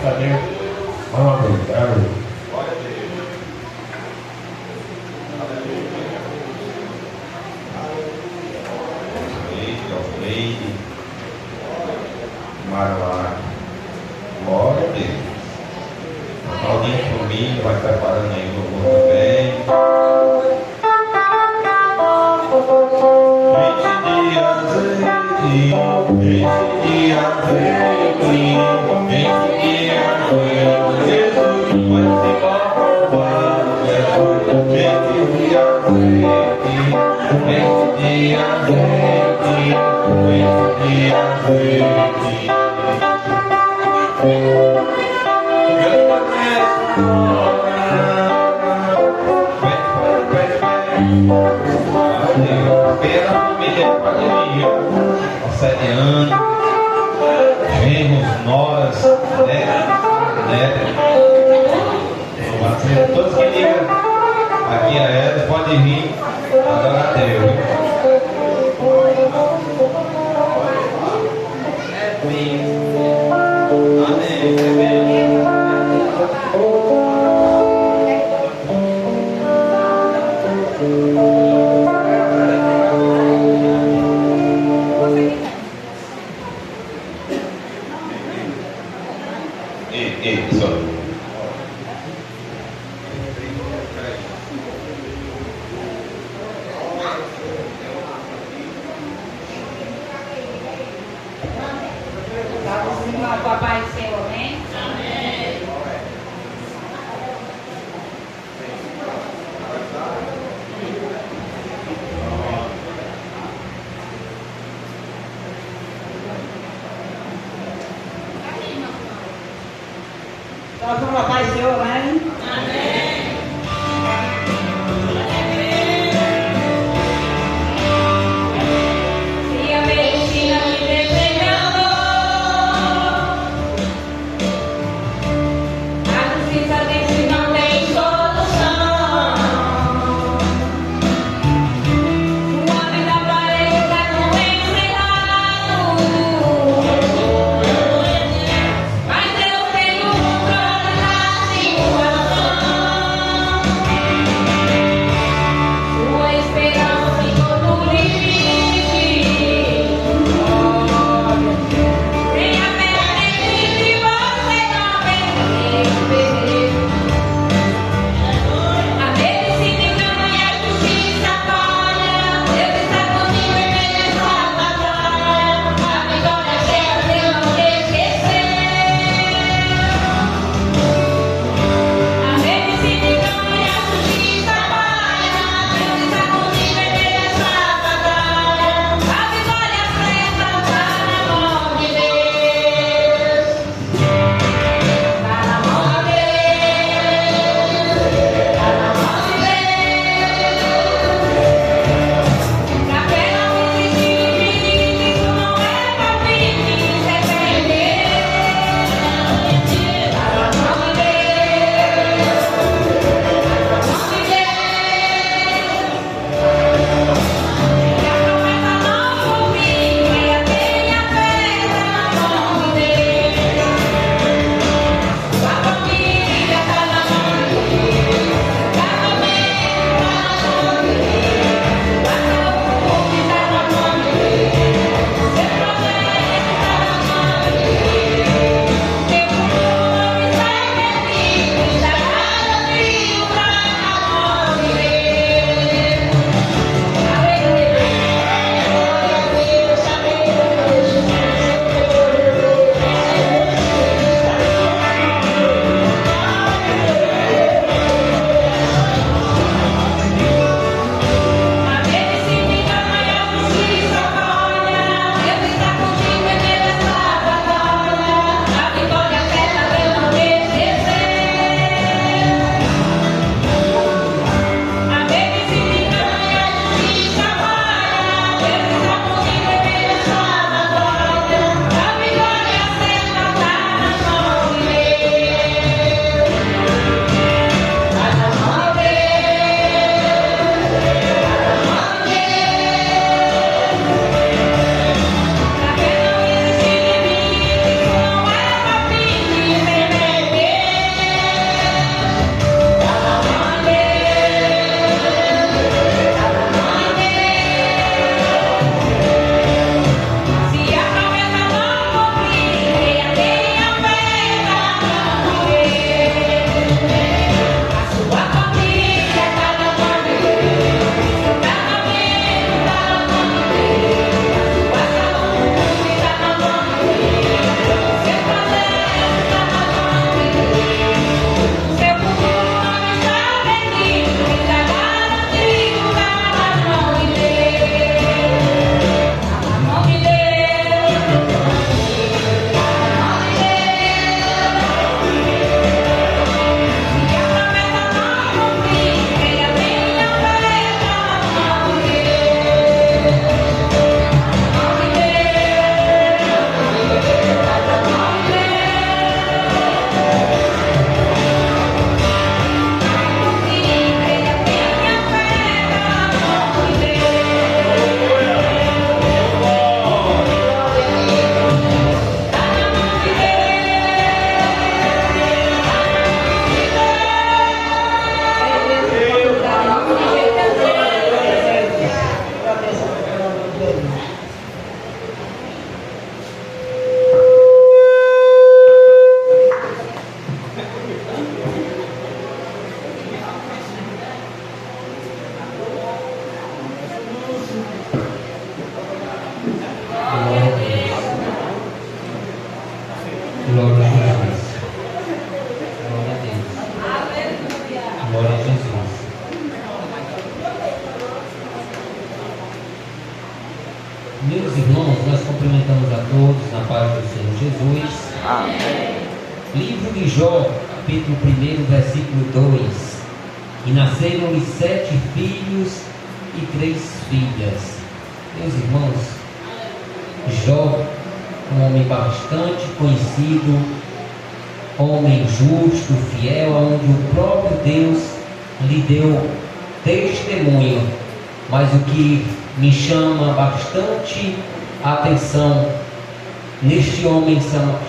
a Deus. Aleluia. Maravilha. Glória a Deus. Alguém comigo vai preparando aí o louvor também. Enche de azeite, enche de azeite, enche de azeite. Jesus vai se louvar, Jesus. Enche de azeite, enche de azeite, enche de azeite. Pela família Padrinho, auxiliando, genros, noras, todos que ligam aqui a elas podem vir adorar a Deus. Papai do Senhor, amém? Amém. Nós vamos papai do Senhor, amém? Amém. Mas eu tenho um controle lá, Senhor. Meus irmãos, nós cumprimentamos a todos na paz do Senhor Jesus. Amém. Livro de Jó, capítulo 1, versículo 2. E nasceram-lhe 7 filhos e 3 filhas. Meus irmãos, Jó, um homem bastante conhecido, homem justo, fiel, onde o próprio Deus lhe deu testemunho. Mas o que me chama bastante a atenção neste homem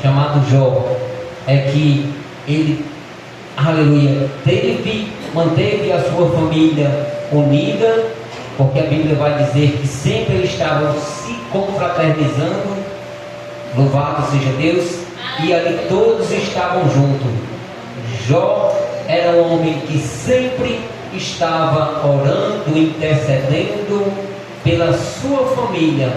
chamado Jó é que ele, aleluia, manteve a sua família unida, porque a Bíblia vai dizer que sempre eles estavam se confraternizando, louvado seja Deus, e ali todos estavam juntos. Jó era um homem que sempre estava orando, intercedendo pela sua família,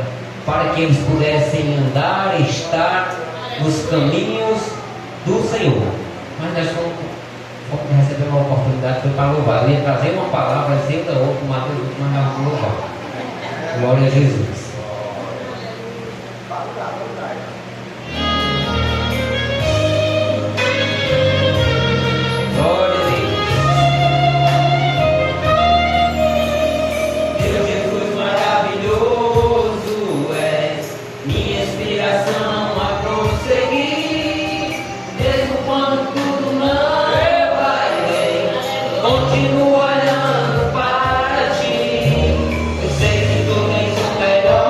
para que eles pudessem andar e estar nos caminhos do Senhor. Mas nós vamos receber uma oportunidade para louvar. Eu ia trazer uma palavra, dizer da outra, Mateus, mas nós vamos louvar. Glória a Jesus. Glória a Deus. Meu Jesus maravilhoso és, minha inspiração a prosseguir, mesmo quando tudo não vai bem, continuo olhando para ti. Eu sei que tu tens o melhor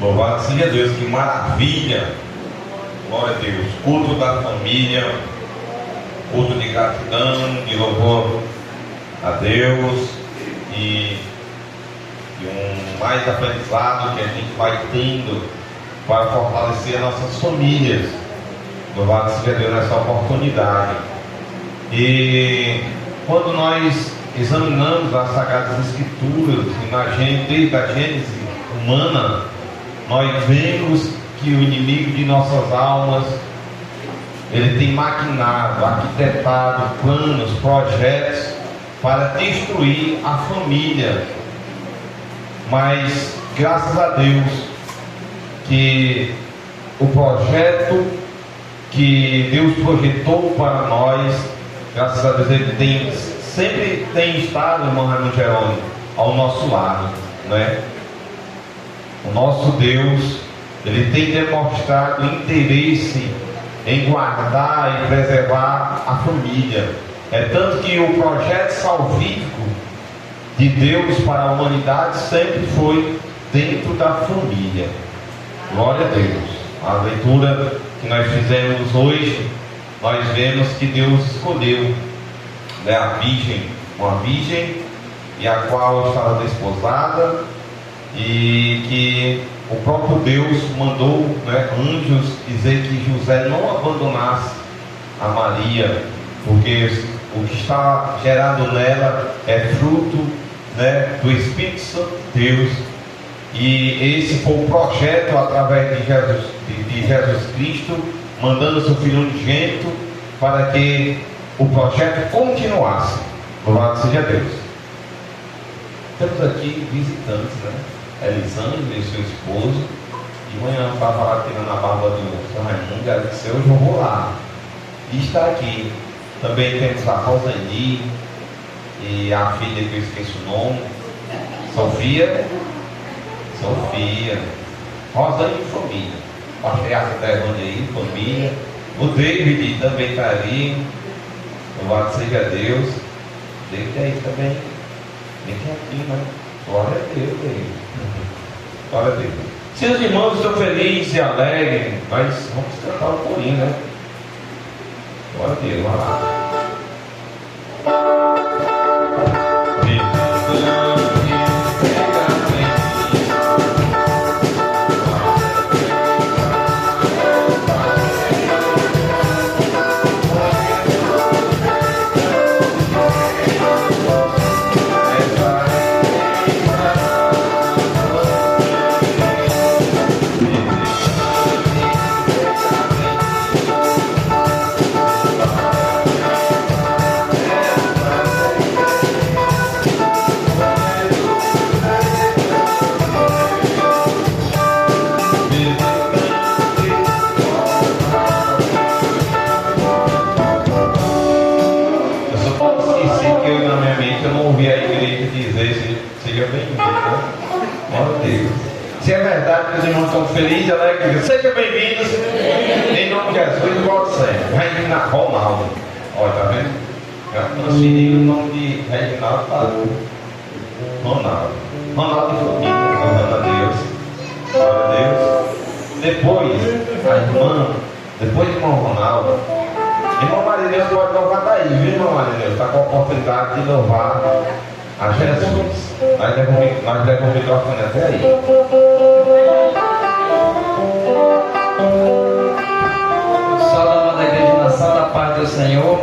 Louvado seja Deus, que maravilha! Glória a Deus. Culto da família, culto de gratidão, de louvor a Deus e mais aprendizado que a gente vai tendo para fortalecer as nossas famílias. Louvado seja Deus nessa oportunidade. E quando nós examinamos as Sagradas Escrituras, desde a Gênese humana, nós vemos que o inimigo de nossas almas, ele tem maquinado, arquitetado planos, projetos para destruir a família. Mas graças a Deus que o projeto que Deus projetou para nós, graças a Deus, ele sempre tem estado, irmão Raimundo Jerônimo, ao nosso lado, né? O nosso Deus, ele tem demonstrado interesse em guardar e preservar a família. É tanto que o projeto salvífico de Deus para a humanidade sempre foi dentro da família. Glória a Deus. A leitura que nós fizemos hoje, nós vemos que Deus escolheu, né, a virgem, uma virgem, e a qual estava desposada, e que o próprio Deus mandou, né, anjos dizer que José não abandonasse a Maria, porque o que está gerado nela é fruto, né, do Espírito Santo de Deus. E esse foi o projeto através de Jesus Cristo, mandando seu Filho unigênito para que o projeto continuasse. Louvado seja Deus. Temos aqui visitantes, né? Elisângela e seu esposo. De manhã para falar tirando a barba do São Raimundo, ela disse: hoje eu vou lá. E está aqui. Também temos a Rosani e a filha que eu esqueço o nome, Sofia. Rosani e família. O patriarca da Evânia aí, família. O David também está ali. Louvado seja Deus. David aí também. Vem aqui, né? Glória a Deus, David. Glória a Deus. Se os irmãos estão felizes e alegres, nós vamos cantar um corinho, né? Glória a Deus, vai lá. Se é verdade que os irmãos estão felizes, alegres, sejam bem-vindos em nome de Jesus, volte sempre. Reginaldo Ronaldo, olha, tá vendo? Já transferiram o nome de Reginaldo para Ronaldo. Ronaldo de família, louvando a Deus. Glória a Deus. Depois, a irmã, depois do irmão Ronaldo, irmão Marineus pode louvar daí, viu, irmão Marineus? Está com a oportunidade de louvar a Jesus. Nós levamos o microfone até aí. Saudamos da igreja na sala da paz do Senhor.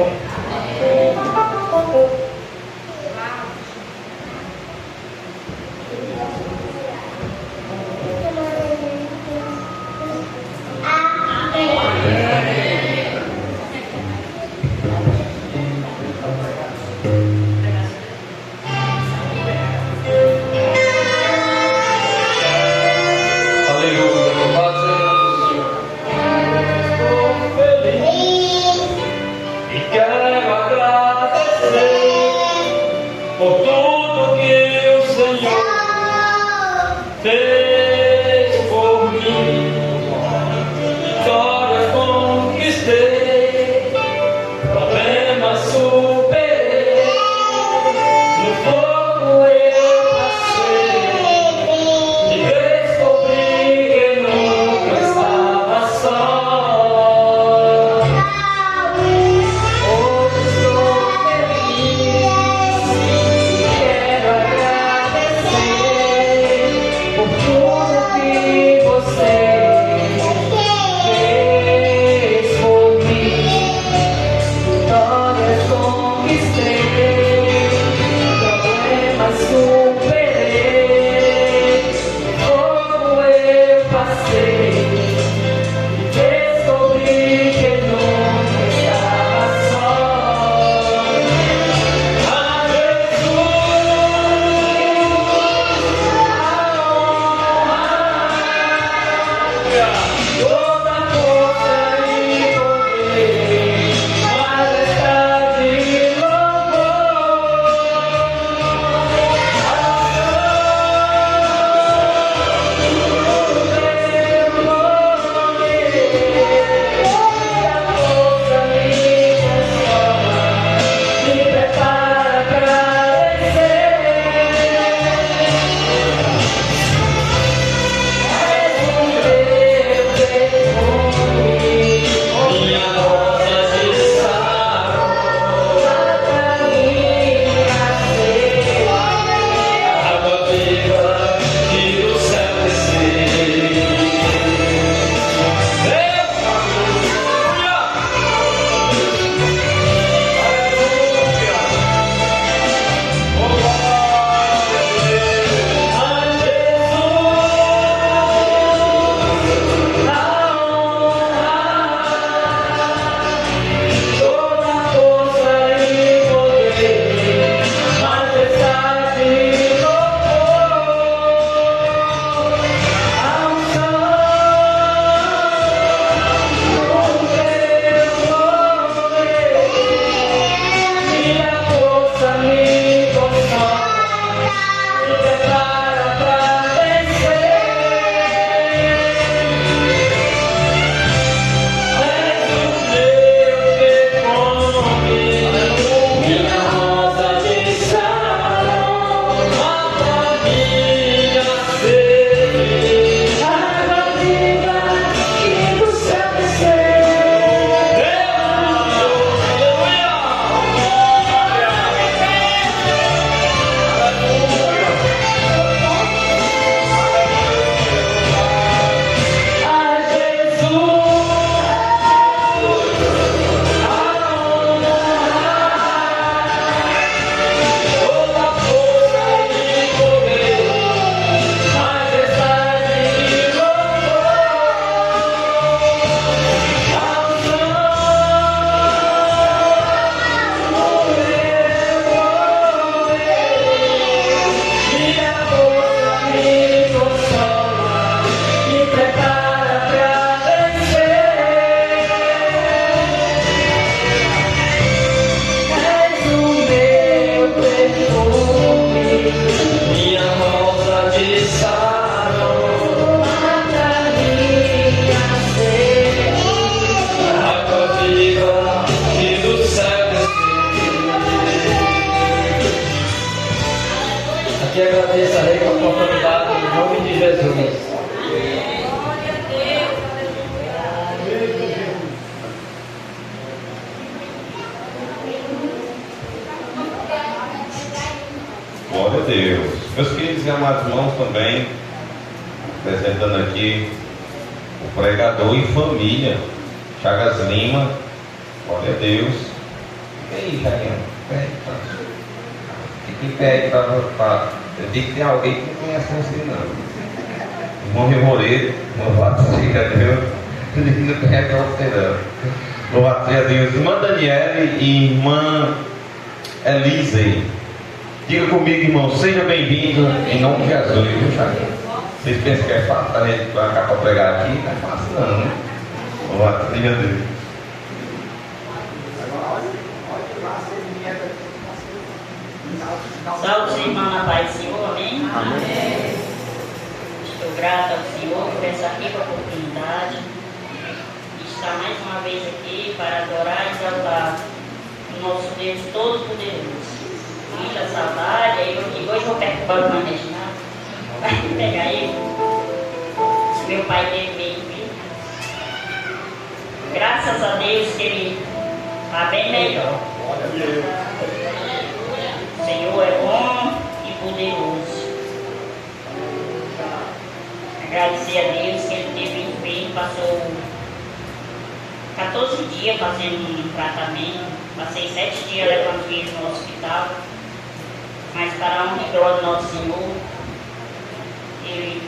Problemas superei no fogo. Te agradecerei a oportunidade em nome de Jesus. Glória a Deus. Meus queridos e amados irmãos, também apresentando aqui o pregador em família, Chagas Lima. Glória a Deus. E aí, Chaguinho? Fique em pé aí para. Eu digo que tem alguém que não conhece você, não. Irmão Remoreiro, louvado seja Deus. Eu digo que não conhece você, não. Louvado seja Deus. Irmã Daniele e irmã Elise. Diga comigo, irmão, seja bem-vindo em nome de Jesus, viu, Chaguinho? Vocês pensam que é fácil a gente marcar para pregar aqui? Não é fácil, não, né? Louvado seja Deus. Salve os irmãos na paz do Senhor, amém? Amém. Estou grata ao Senhor por essa rica oportunidade de estar mais uma vez aqui para adorar e exaltar o nosso Deus Todo-Poderoso. Muita saudade, aí eu digo, hoje eu vou perturbar o Reginaldo, vai pegar ele. Meu pai dele veio. Graças a Deus que ele está bem melhor. O Senhor é bom e poderoso. Agradecer a Deus que ele teve empenho, passou 14 dias fazendo um tratamento, passei 7 dias levando ele no hospital, mas para a honra e glória do nosso Senhor, ele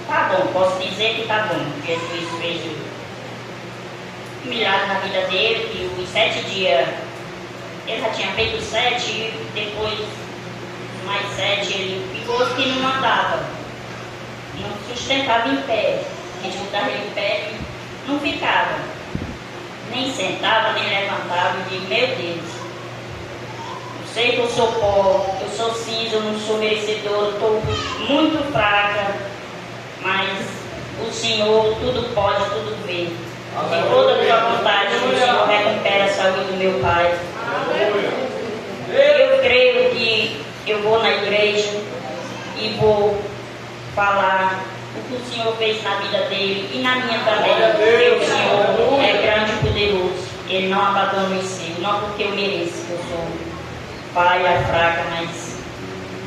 está bom, posso dizer que está bom. Jesus fez um milagre na vida dele, que os 7 dias, ele já tinha feito 7, e depois mais 7, ele ficou que não andava, não sustentava em pé, a gente botava ele em pé e não ficava, nem sentava, nem levantava. Eu digo, meu Deus, eu sei que eu sou pó, eu sou cinza, eu não sou merecedor, eu estou muito fraca, mas o Senhor tudo pode, tudo vê. De toda a tua vontade, o Senhor recupera a saúde do meu pai. Eu creio que eu vou na igreja e vou falar o que o Senhor fez na vida dele e na minha também. Porque o Senhor é grande e poderoso. Ele não abandona os seus, não porque eu mereço, que eu sou falha, fraca, mas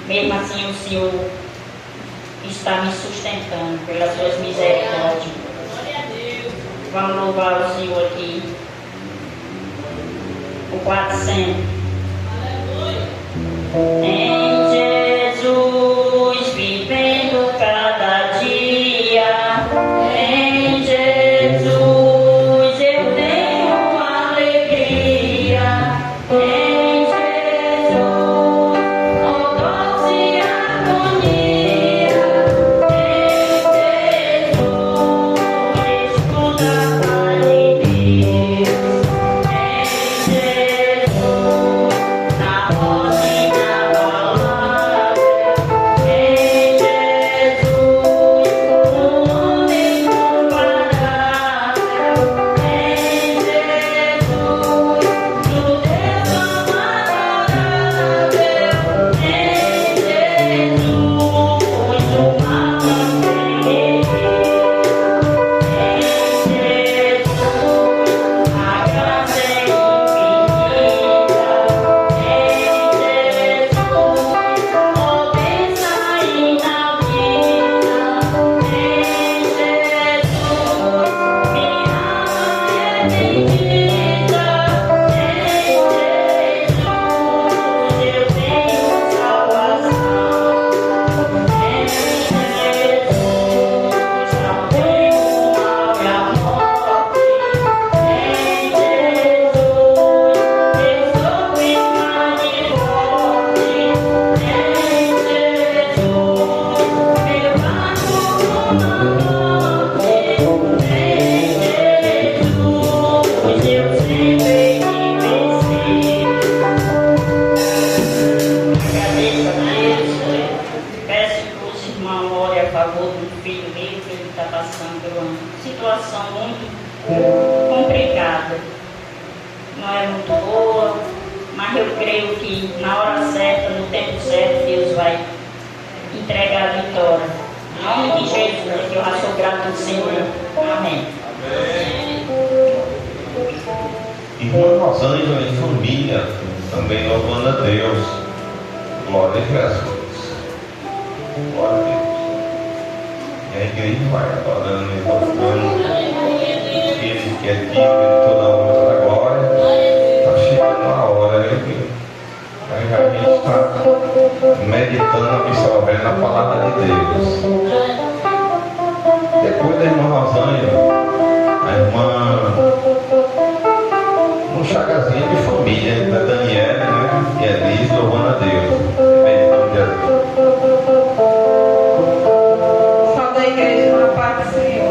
mesmo assim o Senhor está me sustentando pelas suas misericórdias. Vamos louvar o Senhor aqui. O 400. Em Jesus vivendo cada dia. Em Jesus eu tenho alegria. Em Jesus, oh doce harmonia. Em Jesus, escuta a paz de Deus. Em Jesus, na voz e na palavra. Em Jesus, no nome incomparável. Em Jesus, no Deus adorável. Em Jesus, o mapa em Jesus, a graça é infinita. Em Jesus, potência inaudita. Em Jesus, minha alma é bendita. Em Jesus, eu tenho salvação. Em Jesus, não tenho mal e a morte. Em Jesus, eu sou firme e forte. Em Jesus, meu barco na morte. Em Jesus, eu sempre venci. Agradeço a Deus, peço que os irmãos orem a favor do filho meu, que ele está passando por uma situação muito complicada. Não é muito boa, mas eu creio que na hora certa, no tempo certo, Deus vai nome de Jesus, eu já sou grato ao Senhor. Amém. Irmã Rosângela em família, também louvando a Deus. Glória a Jesus. Glória a Deus. E a igreja vai adorando e louvando. Ele que é digno de toda a honra, toda a glória. Está chegando a hora, né, filho? Aí a gente está meditando, absorvendo a palavra de Deus. Depois da irmã Rosângela, a irmã Chagazinha de família, da Daniela, né? E Elis, louvando a Deus. Bem, em nome de Jesus. Fala da igreja, uma paz do Senhor.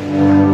Meu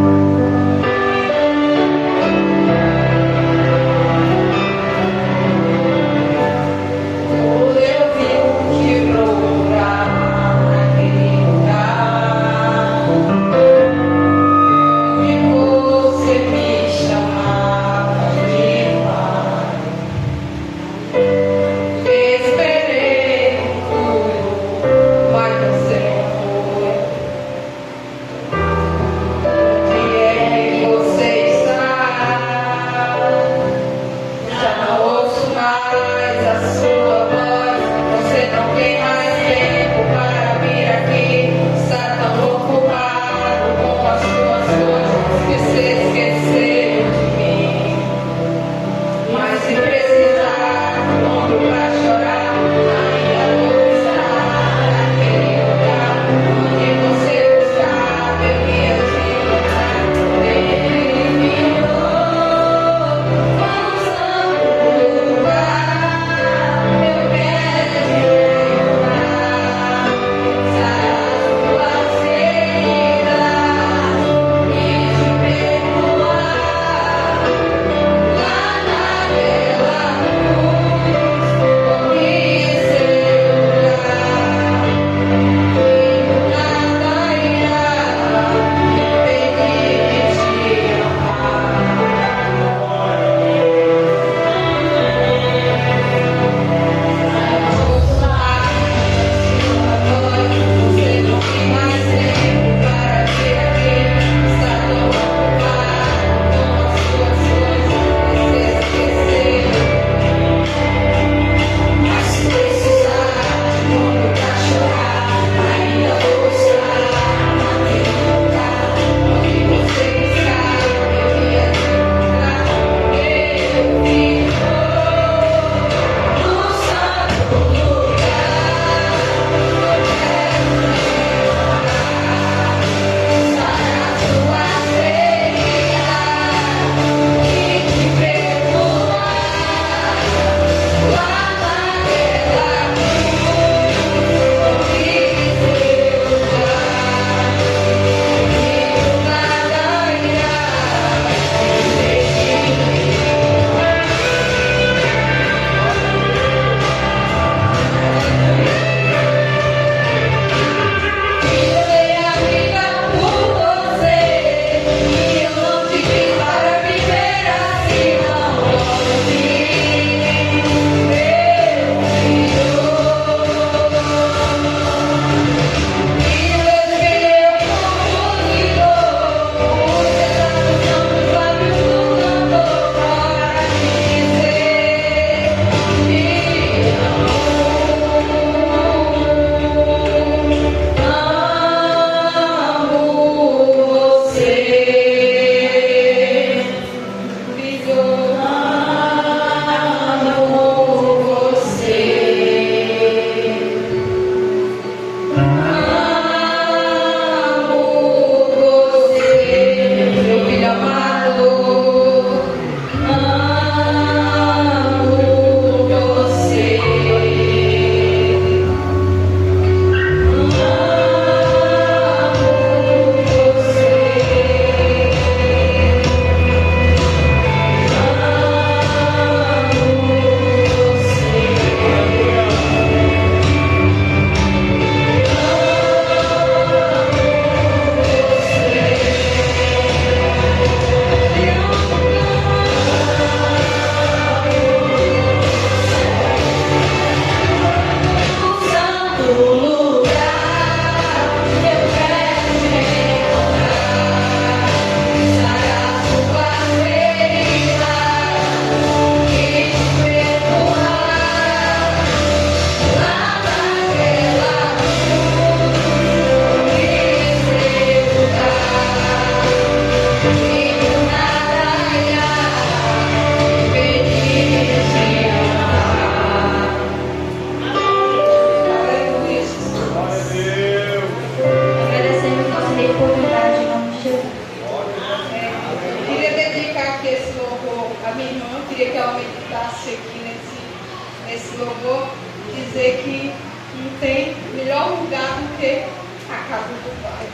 nesse louvor, dizer que não tem melhor lugar do que a casa do Pai.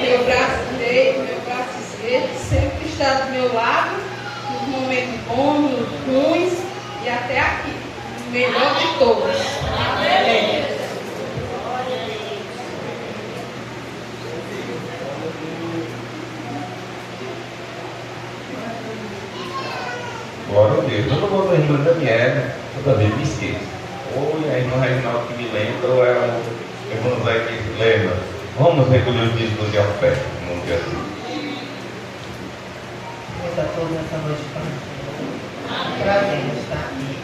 Meu braço direito, meu braço esquerdo sempre está do meu lado, nos momentos bons, nos ruins e até aqui, o melhor de todos. Amém. Glória a Deus. Eu não vou da irmã Daniela, toda vez me esqueço. Ou é a irmã Reginaldo que me lembra, ou é o irmão Zé que lembra. Vamos recolher os dízimos de oferta, no dia assim. Deus a todos nessa noite para nós. Prazer em estar aqui.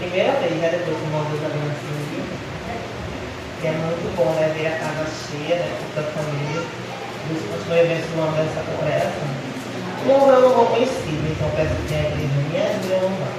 Primeira vez, né? Depois que o irmão Deus abençoe. E é muito bom, né? Ver a casa cheia, né? Com toda a família. Deus continue abençoando essa congregação. O louvor é um louvor conhecido, então peço que a igreja me ajude a louvar.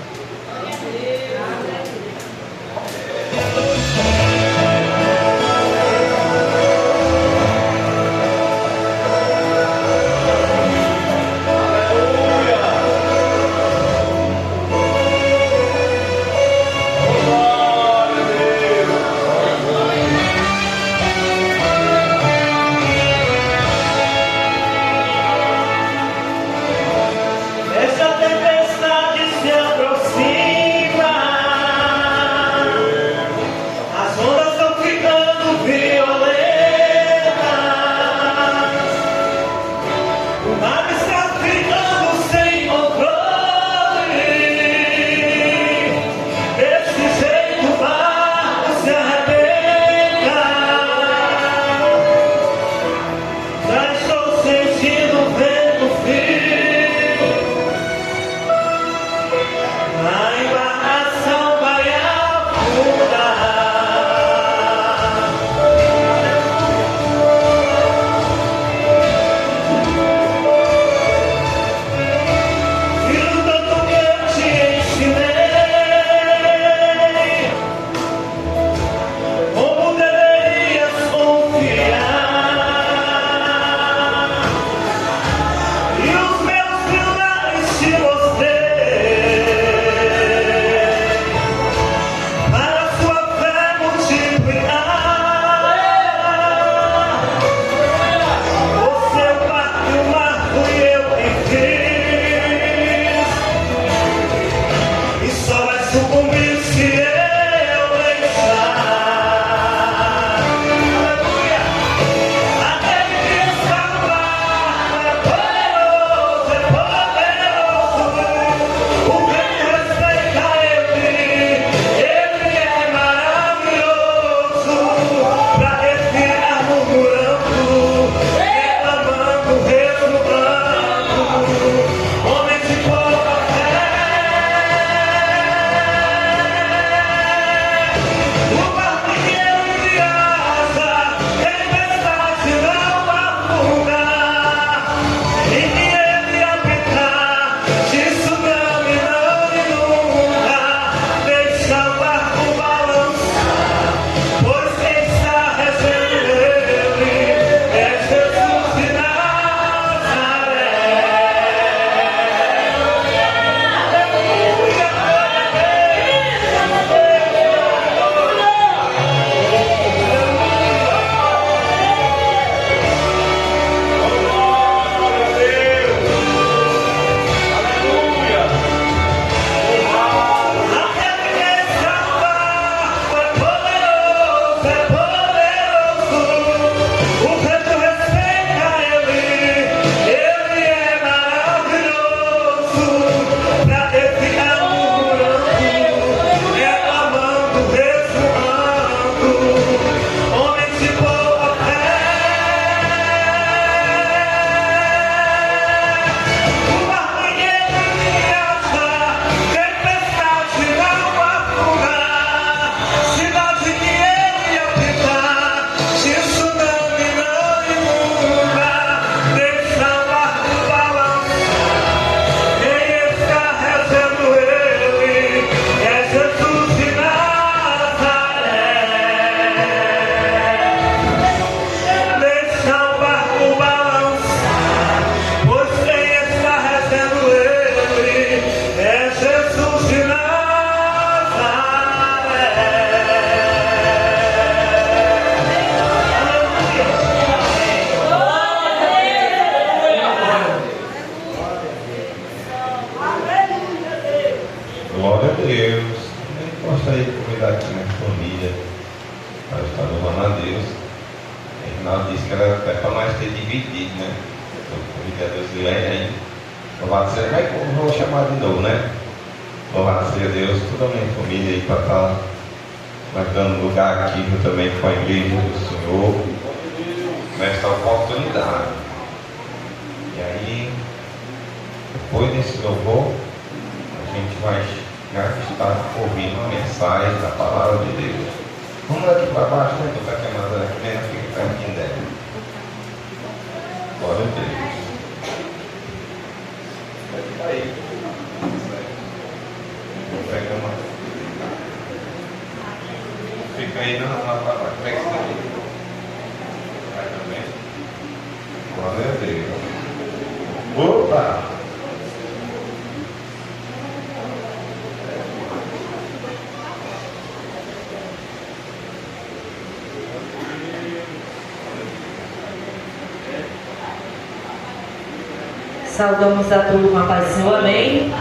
Essa tempestade se aproxima. Deus, eu gostaria de convidar aqui minha família para estar louvando a Deus. O Reginaldo disse que era para nós ter dividido, né? Eu convidei a Deus e aí, louvado seja, mas eu vou chamar de novo, né? Louvado seja Deus, toda a minha família aí para estar marcando lugar aqui também com a igreja do Senhor, nesta oportunidade. E aí, depois desse louvor, a gente vai estar ouvindo uma mensagem da palavra de Deus. Vamos aqui para baixo, né? Estou aqui a Madalena aqui dentro, fica pertinho dela. Glória a Deus. Fica aí. Pega uma. Fica aí na palavra. Pega isso daqui. Vai também. Glória a Deus. Opa! Saudamos a turma, paz do Senhor, amém?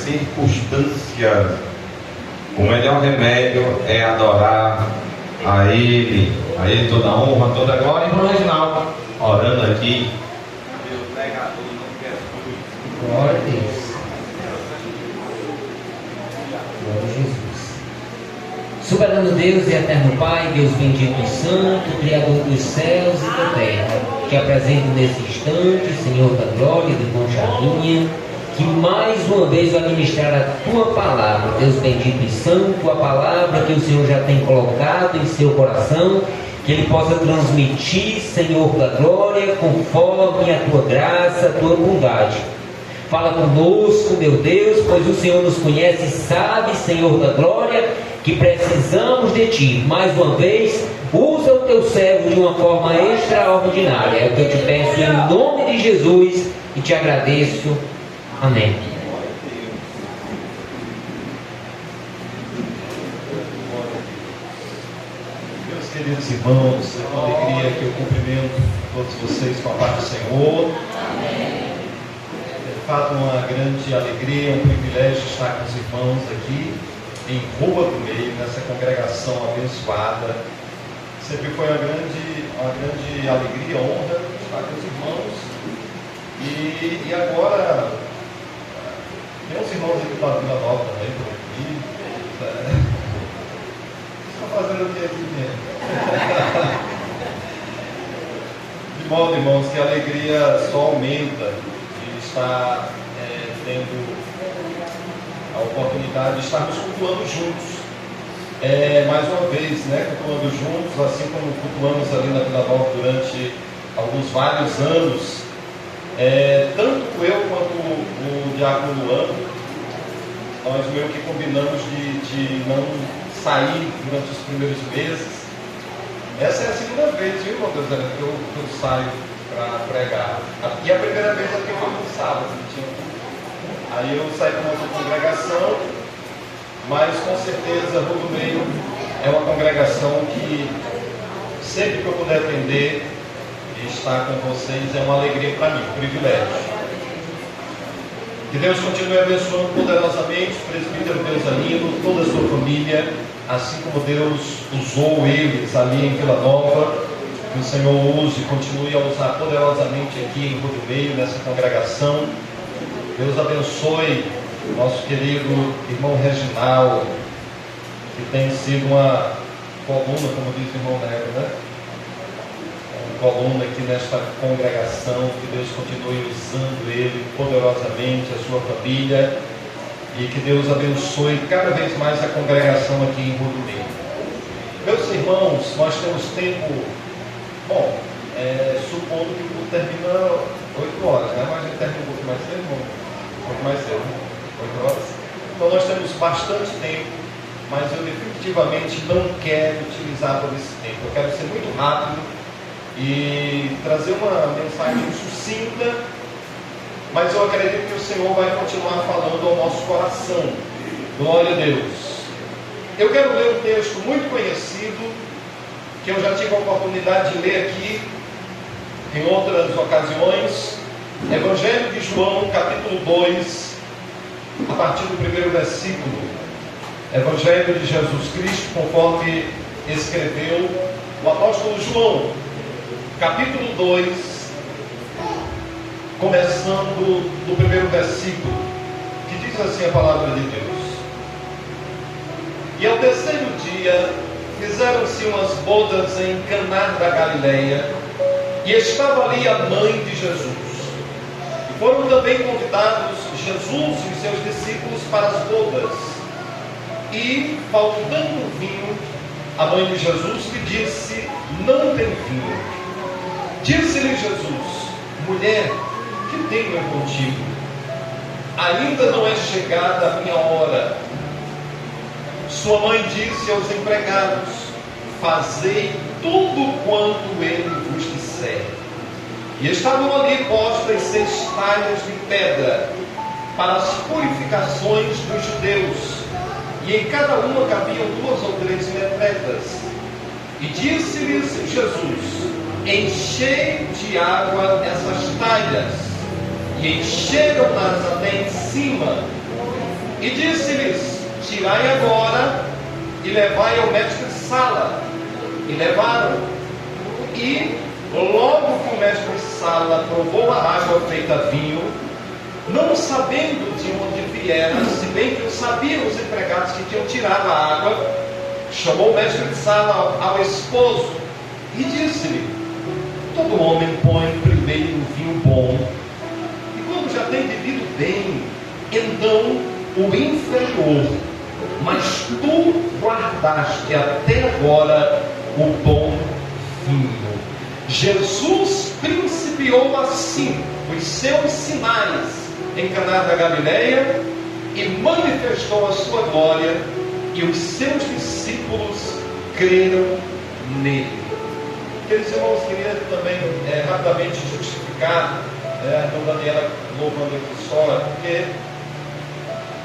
circunstâncias. O melhor remédio é adorar a Ele toda a honra, toda a glória. E o Reginaldo orando aqui. Glória a Deus. Glória a Jesus. Soberano Deus e eterno Pai, Deus bendito e santo, Criador dos céus e da terra, te apresento nesse instante, Senhor da glória, de bom Chavinha, que mais uma vez vai ministrar a tua palavra, Deus bendito e santo, a palavra que o Senhor já tem colocado em seu coração, que ele possa transmitir, Senhor da glória, conforme a tua graça, a tua bondade. Fala conosco, meu Deus, pois o Senhor nos conhece e sabe, Senhor da glória, que precisamos de Ti. Mais uma vez, usa o Teu servo de uma forma extraordinária. É o que eu te peço em nome de Jesus e te agradeço. Amém. Meus queridos irmãos, é com alegria que eu cumprimento todos vocês com a paz do Senhor. Amém. De fato, uma grande alegria, um privilégio estar com os irmãos aqui em Rua do Meio, nessa congregação abençoada. Sempre foi uma grande alegria, honra estar com os irmãos. E agora, tem uns irmãos aqui da Vila Nova também, por aqui. Estão fazendo o que aqui mesmo? De modo, irmãos, que a alegria só aumenta de estar tendo a oportunidade de estarmos cultuando juntos. Mais uma vez, cultuando juntos, assim como cultuamos ali na Vila Nova durante vários anos. Tanto eu quanto o diácono Luan, nós meio que combinamos de não sair durante os primeiros meses. Essa é a segunda vez, viu, meu Deus, que eu saio para pregar. E a primeira vez aqui foi no sábado. Aí eu saí com outra congregação, mas com certeza Rua do Meio é uma congregação que sempre que eu puder atender e estar com vocês é uma alegria para mim, um privilégio. Que Deus continue abençoando poderosamente o presbítero Deusanino, toda a sua família, assim como Deus usou eles ali em Vila Nova. Que o Senhor use e continue a usar poderosamente aqui em Rua do Meio, nessa congregação. Deus abençoe nosso querido irmão Reginaldo, que tem sido uma coluna, como diz o irmão Neto, uma coluna aqui nesta congregação. Que Deus continue usando ele poderosamente, a sua família, e que Deus abençoe cada vez mais a congregação aqui em Rua do Meio. Meus irmãos, nós temos tempo, supondo que o culto termina 8 horas, mas a gente termina um pouco mais cedo, um pouco mais cedo, 8 horas. Então nós temos bastante tempo, mas eu definitivamente não quero utilizar todo esse tempo. Eu quero ser muito rápido e trazer uma mensagem sucinta, mas eu acredito que o Senhor vai continuar falando ao nosso coração. Glória a Deus. Eu quero ler um texto muito conhecido, que eu já tive a oportunidade de ler aqui em outras ocasiões. Evangelho de João, capítulo 2, a partir do primeiro versículo. Evangelho de Jesus Cristo, conforme escreveu o apóstolo João, capítulo 2, começando do primeiro versículo, que diz assim a palavra de Deus: E ao terceiro dia fizeram-se umas bodas em Caná da Galileia, e estava ali a mãe de Jesus. E foram também convidados Jesus e os seus discípulos para as bodas. E, faltando vinho, a mãe de Jesus lhe disse: Não tem vinho. Disse-lhe Jesus: Mulher, que tenho eu contigo? Ainda não é chegada a minha hora. Sua mãe disse aos empregados: Fazei tudo quanto ele vos disser. E estavam ali postas 6 talhas de pedra para as purificações dos judeus, e em cada uma cabiam 2 ou 3 metretas. E disse-lhes Jesus: Enchei de água essas talhas. E encheram-nas até em cima. E disse-lhes: tirai agora e levai ao mestre-sala. E levaram. E logo que o mestre-sala provou a água feita vinho, não sabendo de onde viera, se bem que o sabiam os empregados que tinham tirado a água, chamou o mestre-sala ao esposo e disse-lhe: todo homem põe primeiro o vinho bom, e quando já tem bebido bem, então o inferior, mas tu guardaste até agora o bom vinho. Jesus principiou assim os seus sinais em Caná da Galileia e manifestou a sua glória, e os seus discípulos creram nele. Queridos irmãos, queria também rapidamente justificar a irmã Daniela louvando aqui só, porque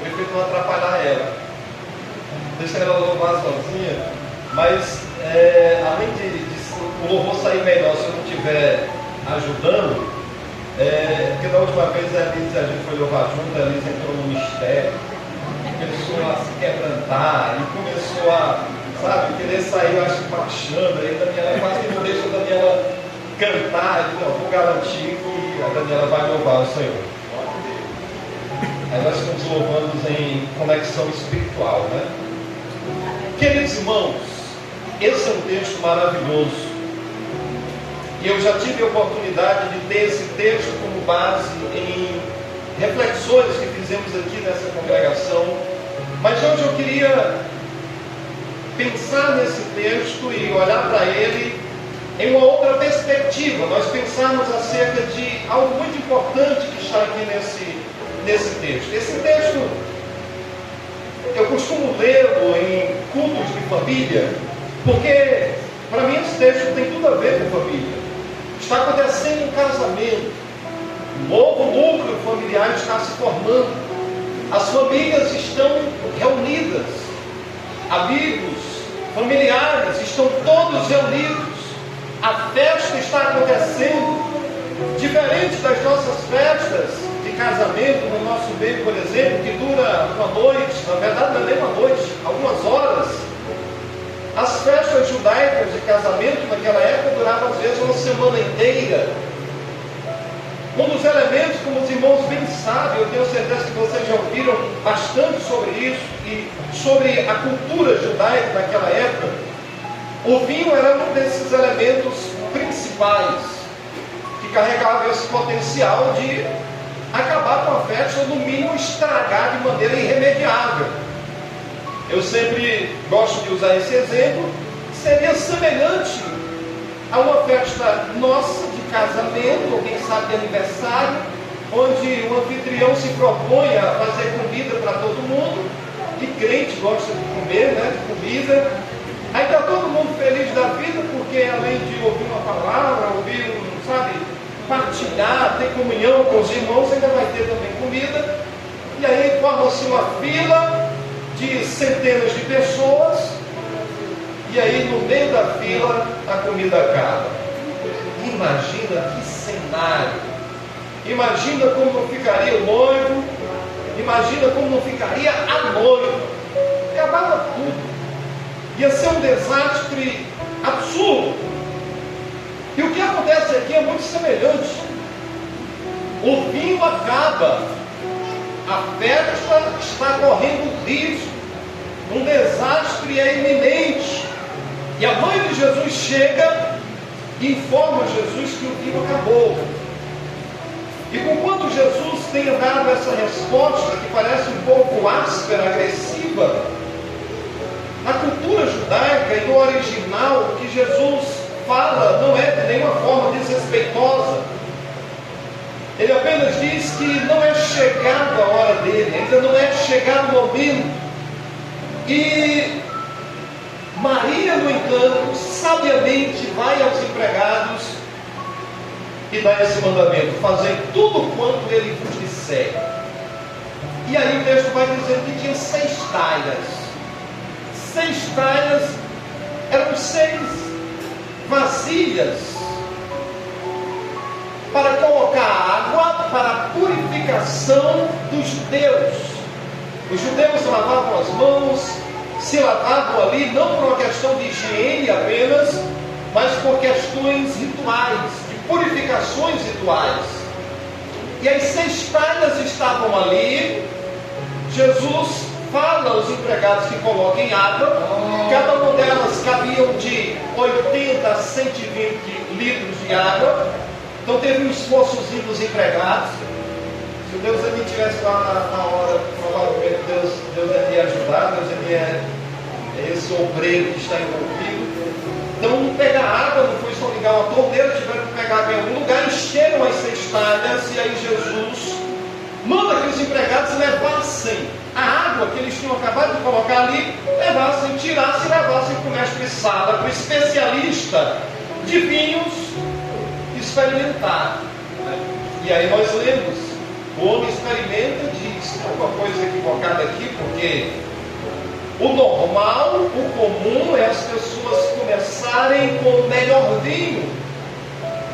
eu prefiro não atrapalhar ela, deixa ela louvar sozinha, mas além de o louvor sair melhor se eu não estiver ajudando, porque da última vez a gente foi louvar junto, a Elise entrou no mistério, começou a se quebrantar e começou a, querer sair, eu acho, marchando. Aí a Daniela quase que não deixa a Daniela cantar. Eu digo: não, vou garantir que a Daniela vai louvar o Senhor. Aí nós estamos louvando em conexão espiritual, né? Queridos irmãos, esse é um texto maravilhoso. E eu já tive a oportunidade de ter esse texto como base em reflexões que fizemos aqui nessa congregação. Mas hoje eu queria pensar nesse texto e olhar para ele em uma outra perspectiva. Nós pensarmos acerca de algo muito importante que está aqui nesse texto. Esse texto, eu costumo lê-lo em cultos de família, porque para mim esse texto tem tudo a ver com família. Está acontecendo um casamento, um novo núcleo familiar está se formando, as famílias estão reunidas, amigos, familiares estão todos reunidos, a festa está acontecendo, diferente das nossas festas de casamento no nosso meio, por exemplo, que dura uma noite, na verdade não é nem uma noite, algumas horas. As festas judaicas de casamento naquela época duravam às vezes uma semana inteira. Um dos elementos, como os irmãos bem sabem, eu tenho certeza que vocês já ouviram bastante sobre isso e sobre a cultura judaica daquela época, o vinho era um desses elementos principais que carregava esse potencial de acabar com a festa, ou no mínimo estragar de maneira irremediável. Eu sempre gosto de usar esse exemplo. Seria semelhante a uma festa nossa de casamento, ou quem sabe de aniversário, onde o anfitrião se propõe a fazer comida para todo mundo, e crente gosta de comer, né, de comida. Aí está todo mundo feliz da vida, porque além de ouvir uma palavra, ouvir, partilhar, ter comunhão com os irmãos, ainda vai ter também comida. E aí forma-se uma fila de centenas de pessoas, e aí no meio da fila a comida acaba. Imagina que cenário, imagina como não ficaria o noivo, imagina como não ficaria a noiva. Acabava tudo, ia ser um desastre absurdo. E o que acontece aqui é muito semelhante. O vinho acaba, a festa está correndo risco, um desastre é iminente, e a mãe de Jesus chega e informa Jesus que o vinho acabou. E conquanto Jesus tenha dado essa resposta, que parece um pouco áspera, agressiva, na cultura judaica e no original, o que Jesus fala não é de nenhuma forma desrespeitosa. Ele apenas diz que não é chegada a hora dele, ainda não é chegado o momento. E Maria, no entanto, sabiamente vai aos empregados e dá esse mandamento: fazei tudo quanto ele vos disser. E aí o texto vai dizer que tinha 6 talhas. 6 talhas eram 6 vasilhas para colocar água para a purificação dos judeus. Os judeus lavavam as mãos, se lavavam ali não por uma questão de higiene apenas, mas por questões rituais, de purificações rituais. E as 6 talhas estavam ali. Jesus fala aos empregados que coloquem água. Cada uma delas cabiam de 80 a 120 litros de água. Então teve um esforçozinho dos empregados. Se Deus ali estivesse lá na hora, provavelmente Deus iria ajudar, Deus iria esse obreiro que está envolvido. Então não pegar água, não foi só ligar uma torneira, tiveram que pegar água em algum lugar, encheram as 6 talhas, e aí Jesus manda que os empregados levassem a água que eles tinham acabado de colocar ali, levassem, tirassem e levassem para o mestre Sala, para o especialista de vinhos, experimentar. E aí nós lemos, o homem experimenta e diz, tem alguma coisa equivocada aqui, porque o normal, o comum é as pessoas começarem com o melhor vinho.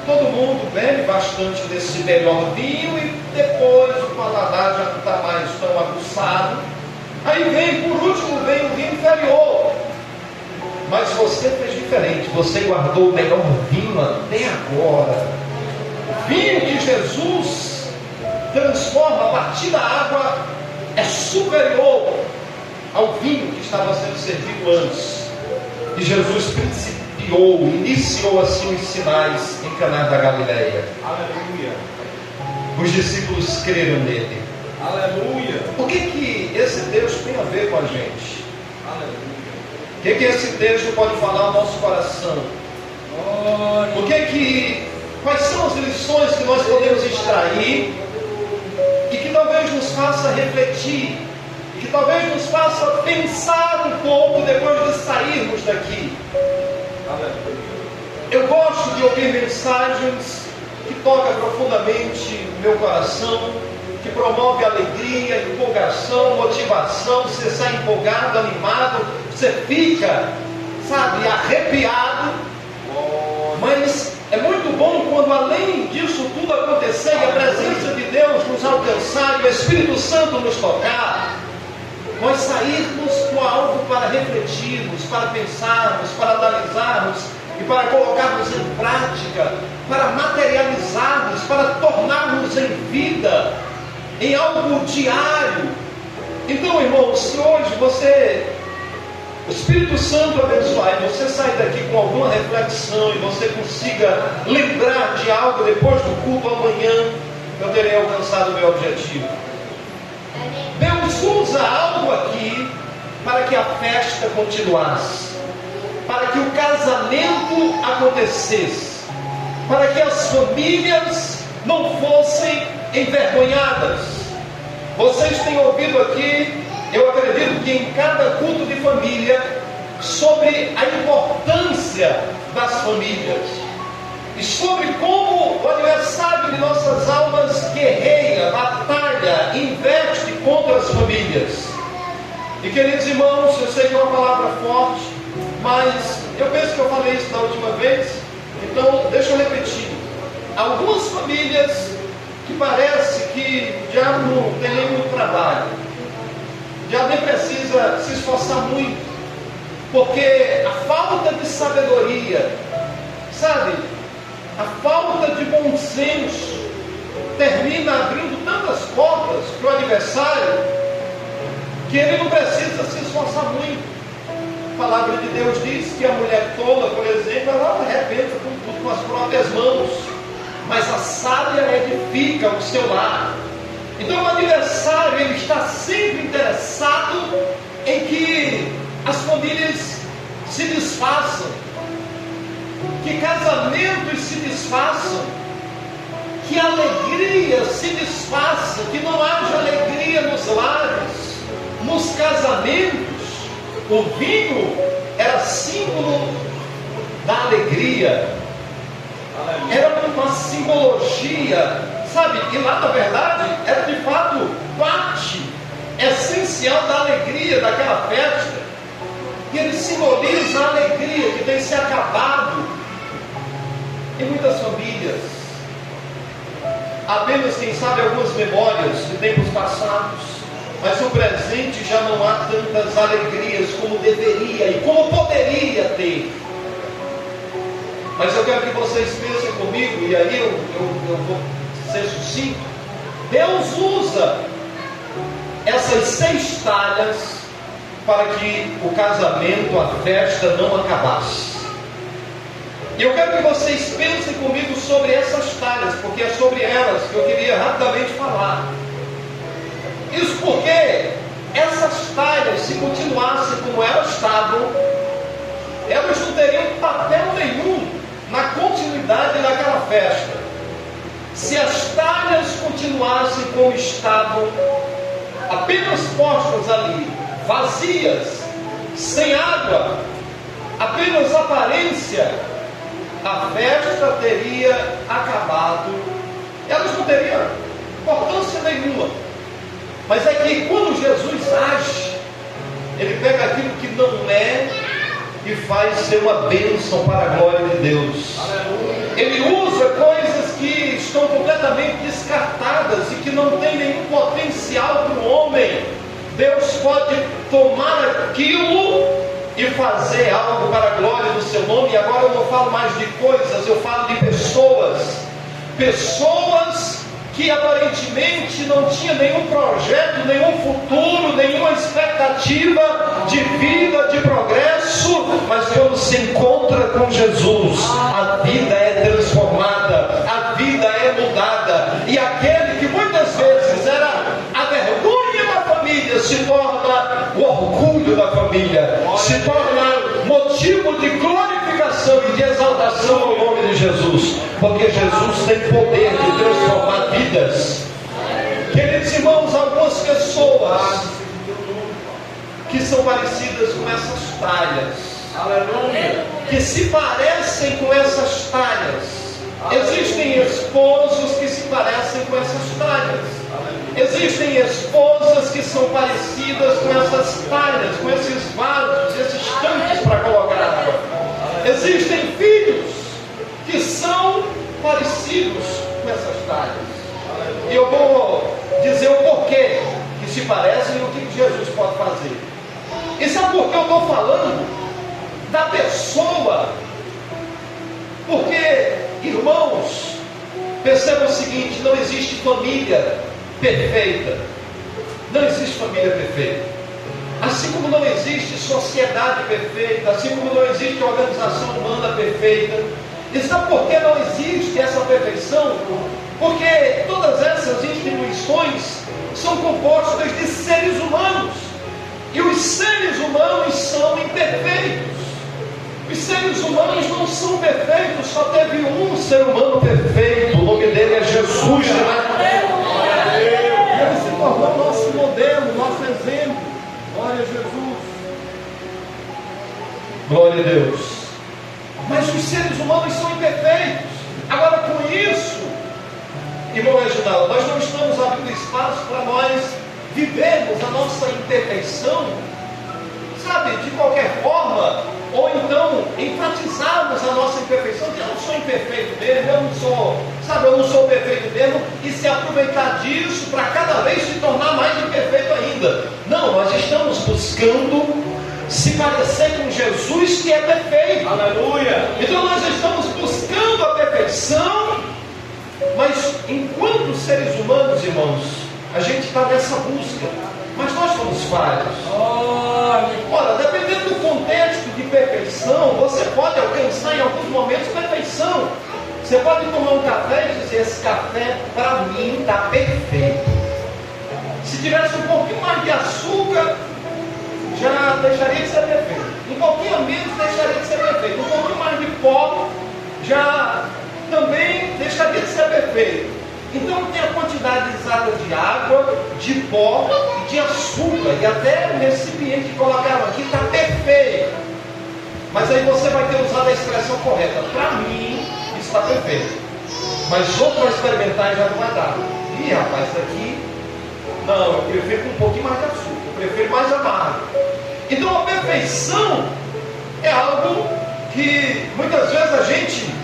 Todo mundo bebe bastante desse melhor vinho e depois o paladar já não está mais tão aguçado. Aí vem, por último, vem o vinho inferior. Mas você fez diferente, você guardou o melhor vinho até agora. O vinho que Jesus transforma a partir da água é superior ao vinho que estava sendo servido antes. E Jesus iniciou assim os sinais em Caná da Galileia. Aleluia. Os discípulos creram nele. Aleluia. O que esse texto tem a ver com a gente? Aleluia. O que esse texto pode falar ao nosso coração? Quais são as lições que nós podemos extrair e que talvez nos faça refletir, e que talvez nos faça pensar um pouco depois de sairmos daqui? Eu gosto de ouvir mensagens que tocam profundamente o meu coração, que promove alegria, empolgação, motivação. Você sai empolgado, animado, você fica, sabe, arrepiado. Mas é muito bom quando, além disso tudo acontecer e a presença de Deus nos alcançar e o Espírito Santo nos tocar, nós sairmos com algo para refletirmos, para pensarmos, para analisarmos e para colocarmos em prática, para materializarmos, para tornarmos em vida, em algo diário. Então, irmãos, se hoje o Espírito Santo abençoar e você sair daqui com alguma reflexão e você consiga lembrar de algo depois do culto amanhã, eu terei alcançado o meu objetivo. Deus usa algo aqui para que a festa continuasse, para que o casamento acontecesse, para que as famílias não fossem envergonhadas. Vocês têm ouvido aqui, eu acredito que em cada culto de família, sobre a importância das famílias e sobre como o aniversário de nossas almas guerreia, batalha, investe contra as famílias. E queridos irmãos, eu sei que é uma palavra forte, mas eu penso que eu falei isso da última vez, então deixa eu repetir. Algumas famílias que parece que já não tem nem muito trabalho, já nem precisa se esforçar muito, porque a falta de sabedoria, sabe, a falta de bom senso termina abrindo tantas portas para o adversário que ele não precisa se esforçar muito. A palavra de Deus diz que a mulher tola, por exemplo, ela arrebenta tudo com as próprias mãos, mas a sábia edifica o seu lar. Então o adversário, ele está sempre interessado em que as famílias se desfaçam, que casamentos se desfaçam, que a alegria se desfaça, que não haja alegria nos lares, nos casamentos. O vinho era símbolo da alegria, era uma simbologia, sabe? E lá, na verdade, era de fato parte essencial da alegria daquela festa. E ele simboliza a alegria que tem se acabado em muitas famílias. Apenas, quem sabe, algumas memórias de tempos passados. mas o presente já não há tantas alegrias como deveria e como poderia ter. Mas eu quero que vocês pensem comigo, e aí eu vou ser sucinto. Deus usa essas 6 talhas para que o casamento, a festa não acabasse. E eu quero que vocês pensem comigo sobre essas talhas, porque é sobre elas que eu queria rapidamente falar. Isso porque essas talhas, se continuassem como elas estavam, elas não teriam papel nenhum na continuidade daquela festa. Se as talhas continuassem como estavam, apenas postas ali, vazias, sem água, apenas aparência, a festa teria acabado. Elas não teriam importância nenhuma. Mas é que quando Jesus age, Ele pega aquilo que não é e faz ser uma bênção para a glória de Deus. Ele usa coisas que estão completamente descartadas e que não tem nenhum potencial para o homem. Deus pode tomar aquilo e fazer algo para a glória do seu nome. E agora eu não falo mais de coisas, eu falo de pessoas. Pessoas que aparentemente não tinha nenhum projeto, nenhum futuro, nenhuma expectativa de vida, de progresso, mas quando se encontra com Jesus, a vida é transformada, a vida é mudada, e aquele que muitas vezes era a vergonha da família se torna o orgulho da família, se torna motivo de glorificação e de exaltação ao nome de Jesus, porque Jesus tem poder de transformar vidas. Queridos irmãos, algumas pessoas que são parecidas com essas talhas, que se parecem com essas talhas. Existem esposos que se parecem com essas talhas. Existem esposas que são parecidas com essas talhas, com esses vasos, esses tanques para colocar água. Existem filhos que são parecidos com essas talhas. E eu vou dizer o porquê que se parecem e o que Jesus pode fazer. E sabe por que eu estou falando da pessoa? Porque, irmãos, percebam o seguinte: não existe família perfeita. Não existe família perfeita. Assim como não existe sociedade perfeita, assim como não existe organização humana perfeita. E sabe por que não existe essa perfeição? Porque todas essas instituições são compostas de seres humanos. E os seres humanos são imperfeitos. Os seres humanos não são perfeitos. Só teve um ser humano perfeito. O nome dele é Jesus. Ele se tornou nosso modelo, nosso exemplo. Glória a Jesus. Glória a Deus. Mas os seres humanos são imperfeitos. Agora, com isso, irmão Reginaldo, nós não estamos abrindo espaço para nós vivermos a nossa imperfeição, sabe, de qualquer forma, ou então enfatizarmos a nossa imperfeição, que eu não sou imperfeito mesmo, eu não sou perfeito mesmo, e se aproveitar disso para cada vez se tornar mais imperfeito ainda. Não, nós estamos buscando se parecer com Jesus, que é perfeito. Aleluia! Então nós estamos buscando a perfeição, mas enquanto seres humanos, irmãos, a gente está nessa busca, mas nós somos falhos. Ora, dependendo do contexto de perfeição, você pode alcançar em alguns momentos perfeição. Você pode tomar um café e dizer: esse café para mim está perfeito. Se tivesse um pouquinho mais de açúcar, já deixaria de ser perfeito. Um pouquinho menos deixaria de ser perfeito. Um pouquinho mais de pó já também deixaria de ser perfeito. Então tem a quantidade exata de água, de pó e de açúcar. E até o recipiente que colocaram aqui está perfeito. Mas aí você vai ter usado a expressão correta: para mim está perfeito. Mas outro vai experimentar e já não vai dar. Ih, rapaz, isso aqui, não, eu prefiro com um pouquinho mais de açúcar, eu prefiro mais amargo. Então a perfeição é algo que muitas vezes a gente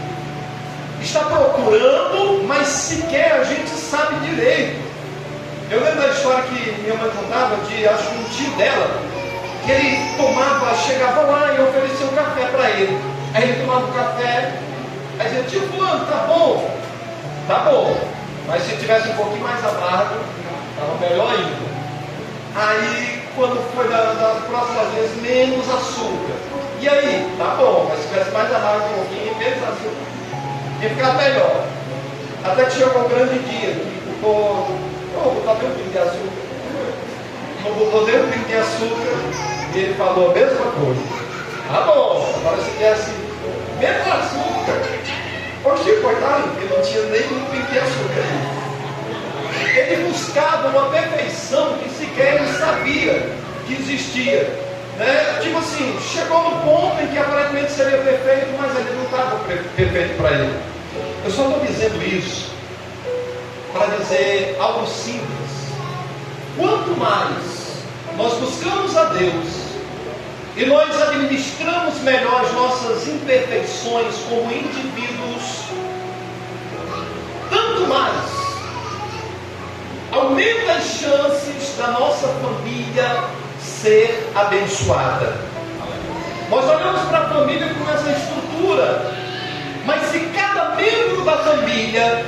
está procurando, mas sequer a gente sabe direito. Eu lembro da história que minha mãe contava de, acho que um tio dela, que ele tomava, chegava lá e oferecia um café para ele. Aí ele tomava o café, aí dizia, tio fulano, tá bom, mas se tivesse um pouquinho mais amargo, estava melhor ainda. Aí quando foi das próximas vezes, menos açúcar. E aí, tá bom, mas se tivesse mais amargo um pouquinho, menos açúcar, ia ficar melhor. Até que chegou um grande dia, que botou nem um pingo de açúcar. Não botou nem um pingo de açúcar, e ele falou a mesma coisa. Tá bom, agora se tivesse menos açúcar. Oxi, coitado, porque não tinha nem um pingo de açúcar. Ele buscava uma perfeição que sequer ele sabia que existia. Né? Tipo assim, chegou no ponto em que aparentemente seria perfeito, mas ele não estava perfeito para ele. Eu só estou dizendo isso para dizer algo simples. Quanto mais nós buscamos a Deus e nós administramos melhor as nossas imperfeições como indivíduos, tanto mais aumenta as chances da nossa família ser abençoada. Nós olhamos para a família com essa estrutura, mas se cada membro da família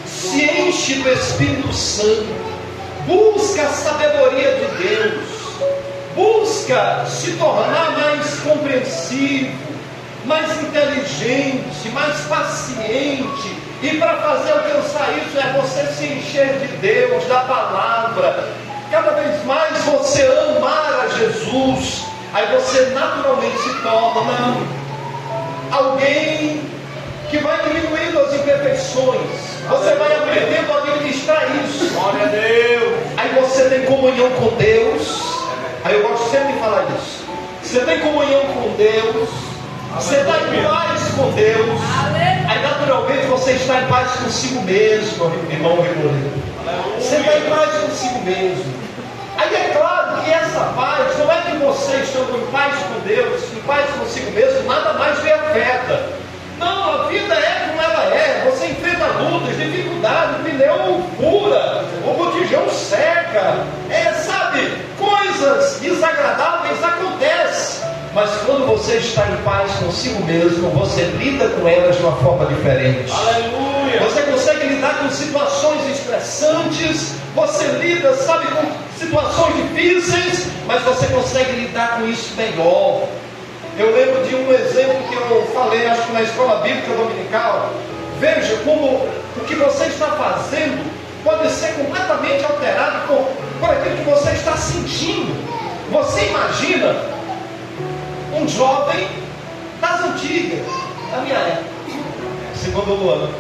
se enche do Espírito Santo, busca a sabedoria de Deus, busca se tornar mais compreensivo, mais inteligente, mais paciente, e para fazer alcançar isso é você se encher de Deus, da palavra. Cada vez mais você amar a Jesus, aí você naturalmente se torna alguém que vai diminuindo as imperfeições. Você vai aprendendo a administrar isso. Glória a Deus. Aí você tem comunhão com Deus. Aí eu gosto sempre de falar isso. Você tem comunhão com Deus. Você está em paz com Deus. Aí naturalmente você está em paz consigo mesmo, irmão Rebolino. Você está em paz consigo mesmo. Aí é claro que essa paz não é que você estando em paz com Deus, em paz consigo mesmo, nada mais lhe afeta. Não, a vida é como ela é. Você enfrenta lutas, dificuldades, o pneu fura, o botijão seca. Sabe, coisas desagradáveis acontecem. Mas quando você está em paz consigo mesmo, você lida com elas de uma forma diferente. Aleluia. Você consegue lidar com situações estressantes, você lida, sabe, com situações difíceis, mas você consegue lidar com isso melhor. Eu lembro de um exemplo que eu falei, acho que na escola bíblica dominical. Veja como o que você está fazendo pode ser completamente alterado por aquilo que você está sentindo. Você imagina um jovem das antigas, da minha época, segundo ano,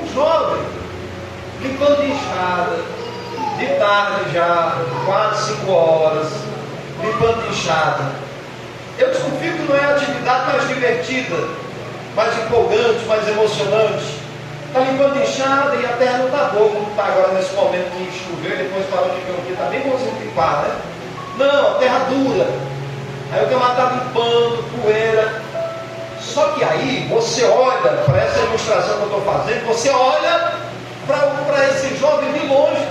um jovem limpando de enxada, de tarde já, quase 5 horas, limpando de enxada. Eu desconfio que não é a atividade mais divertida, mais empolgante, mais emocionante. Está limpando de enxada e a terra não está boa, como está agora nesse momento que choveu, depois parou de ver aqui, está bem bonzinho limpar, né? Não, a terra dura. Aí o camarada está limpando, poeira. Só que aí você olha para essa ilustração que eu estou fazendo, você olha para esse jovem de longe,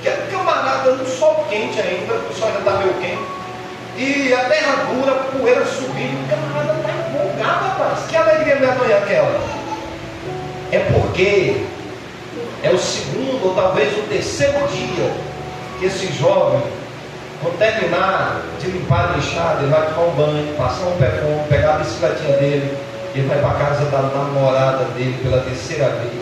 que é camarada no sol quente ainda, o sol ainda está meio quente, e a terra dura, a poeira subindo, o camarada está empolgado, rapaz. Que alegria medonha aquela. É porque é o segundo ou talvez o terceiro dia que esse jovem, quando terminar de limpar a enxada, ele vai tomar um banho, passar um perfume, pegar a bicicletinha dele, e ele vai para a casa da namorada dele pela terceira vez.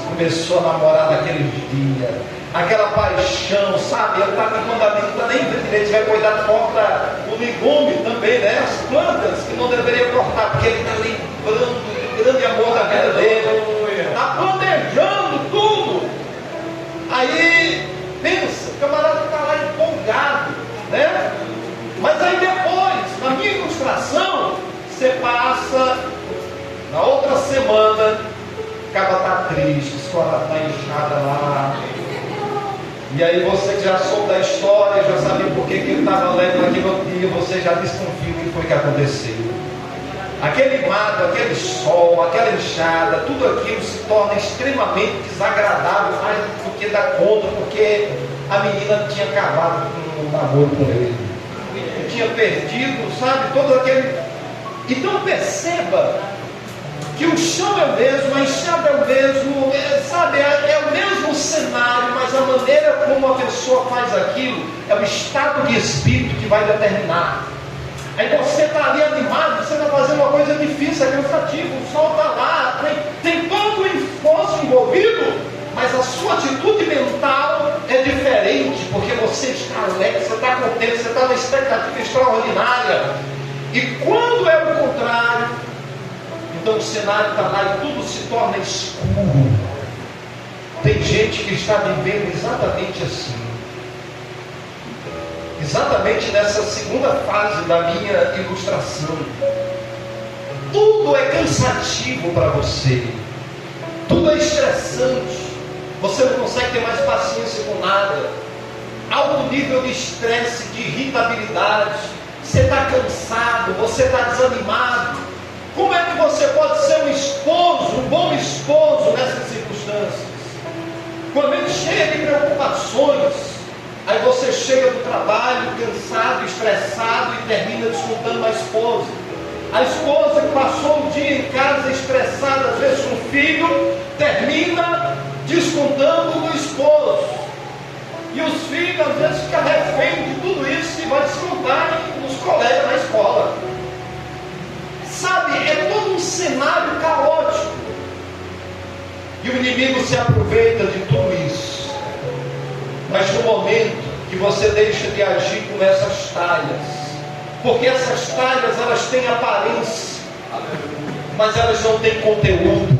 Começou a namorar naquele dia, aquela paixão, sabe? Ele está limpando a vida, nem direito, vai cuidar de corta o legume também, né? As plantas que não deveria cortar, porque ele está lembrando do grande amor da vida dele, está planejando tudo. Aí pensa, o camarada está lá empolgado, né? Mas aí depois, na minha ilustração, você passa na outra semana, acaba tá triste, escorado na enxada lá. E aí você que já soube da história, já sabe por que ele estava lendo naquele outro dia, você já desconfia o que foi que aconteceu. aquele mato, aquele sol, aquela enxada, tudo aquilo se torna extremamente desagradável, mais do que dar conta, porque a menina tinha acabado com um namoro com ele. Tinha perdido, sabe, todo aquele. Então perceba que o chão é o mesmo, a enxada é o mesmo, sabe, é o mesmo cenário, mas a maneira como a pessoa faz aquilo é o estado de espírito que vai determinar. Aí você está ali animado, você está fazendo uma coisa difícil, é cansativo, o sol está lá, tem todo o esforço envolvido, mas a sua atitude mental é diferente, porque você está alegre, você está contente, você está numa expectativa extraordinária. E quando é o contrário, então o cenário está lá e tudo se torna escuro. Tem gente que está vivendo exatamente assim. Exatamente nessa segunda fase da minha ilustração. Tudo é cansativo para você. Tudo é estressante. Você não consegue ter mais paciência com nada. Alto nível de estresse, de irritabilidade. Você está cansado, você está desanimado. Como é que você pode ser um esposo, um bom esposo nessas circunstâncias? Com a mente cheia de preocupações, aí você chega do trabalho cansado, estressado e termina descontando a esposa. A esposa que passou o dia em casa estressada, às vezes com o filho, termina descontando no esposo. E os filhos às vezes ficam refém de tudo isso e vai descontar nos colegas na escola. Sabe, é todo um cenário caótico. E o inimigo se aproveita de tudo isso. Mas no momento que você deixa de agir com essas talhas, porque essas talhas elas têm aparência, mas elas não têm conteúdo.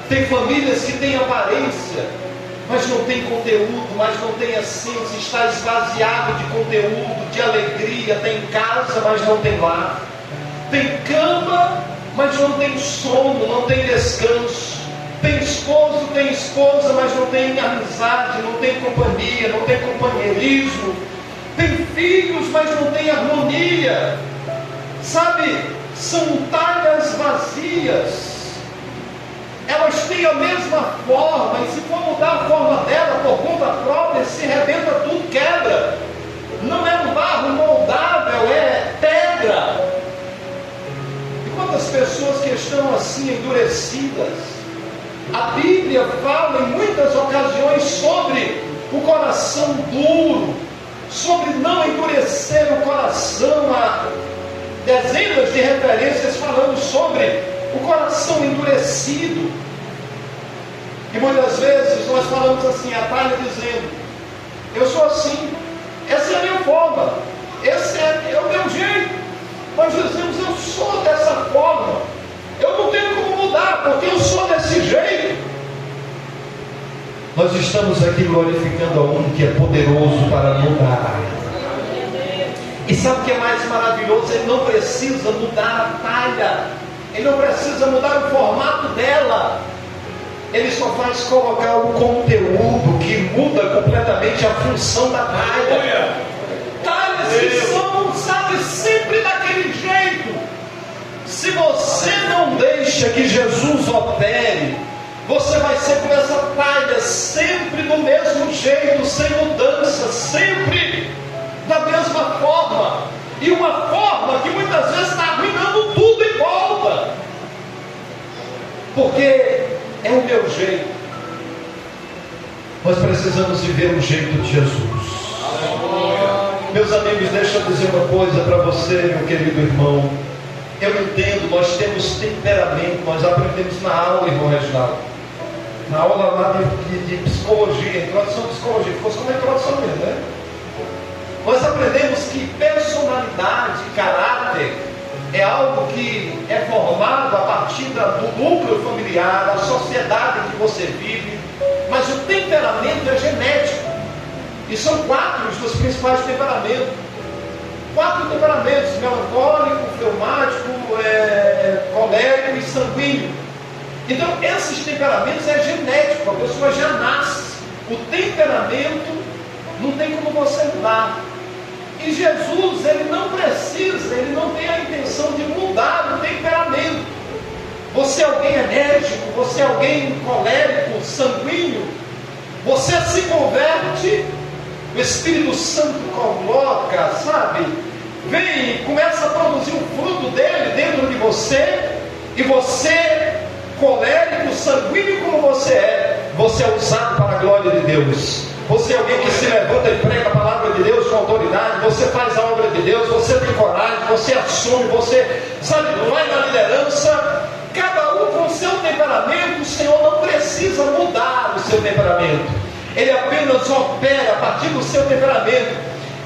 Tem famílias que têm aparência, mas não tem conteúdo, mas não tem essência, está esvaziado de conteúdo, de alegria. Tem casa, mas não tem lar. Tem cama, mas não tem sono, não tem descanso. Tem esposo, tem esposa, mas não tem amizade, não tem companhia, não tem companheirismo. Tem filhos, mas não tem harmonia. Sabe, são talhas vazias. Elas têm a mesma forma, e se for mudar a forma dela por conta própria, se rebenta tudo, quebra. Não é um barro moldável, é pedra. E quantas pessoas que estão assim endurecidas? A Bíblia fala em muitas ocasiões sobre o coração duro, sobre não endurecer o coração. Há dezenas de referências falando sobre o coração endurecido. E muitas vezes nós falamos assim, a Talha dizendo: eu sou assim, essa é a minha forma, esse é o meu jeito. Nós dizemos: eu sou dessa forma, eu não tenho como mudar, porque eu sou desse jeito. Nós estamos aqui glorificando a um que é poderoso para mudar. E sabe o que é mais maravilhoso? Ele não precisa mudar a talha, ele não precisa mudar o formato dela. Ele só faz colocar o conteúdo que muda completamente a função da talha. Talhas que são, sabe, sempre daquele jeito. Se você não deixa que Jesus opere, você vai ser como essa talha, sempre do mesmo jeito, sem mudança, sempre da mesma forma. E uma forma que muitas vezes está arruinando tudo em volta. Porque é o meu jeito. Nós precisamos viver o jeito de Jesus. Meus amigos, deixa eu dizer uma coisa para você, meu querido irmão. Eu entendo, nós temos temperamento. Nós aprendemos na aula, irmão Reginaldo, na aula lá de psicologia, introdução à psicologia, ficou só uma introdução mesmo, né? Nós aprendemos que personalidade, caráter, é algo que é formado a partir do núcleo familiar, da sociedade em que você vive, mas o temperamento é genético, e são 4 os seus principais temperamentos. 4 temperamentos: melancólico, fleumático, colérico e sanguíneo. Então esses temperamentos é genético, a pessoa já nasce. O temperamento não tem como você mudar. E Jesus, ele não precisa, ele não tem a intenção de mudar o temperamento. você é alguém enérgico, você é alguém colérico, sanguíneo, você se converte, o Espírito Santo coloca, sabe, vem e começa a produzir o fruto dele dentro de você, e você, colérico, sanguíneo como você é usado para a glória de Deus. Você é alguém que se levanta e prega a palavra de Deus com autoridade, você faz a obra de Deus, você tem coragem, você assume, você, sabe, vai na liderança, cada um com o seu temperamento. O Senhor não precisa mudar o seu temperamento, Ele apenas opera a partir do seu temperamento.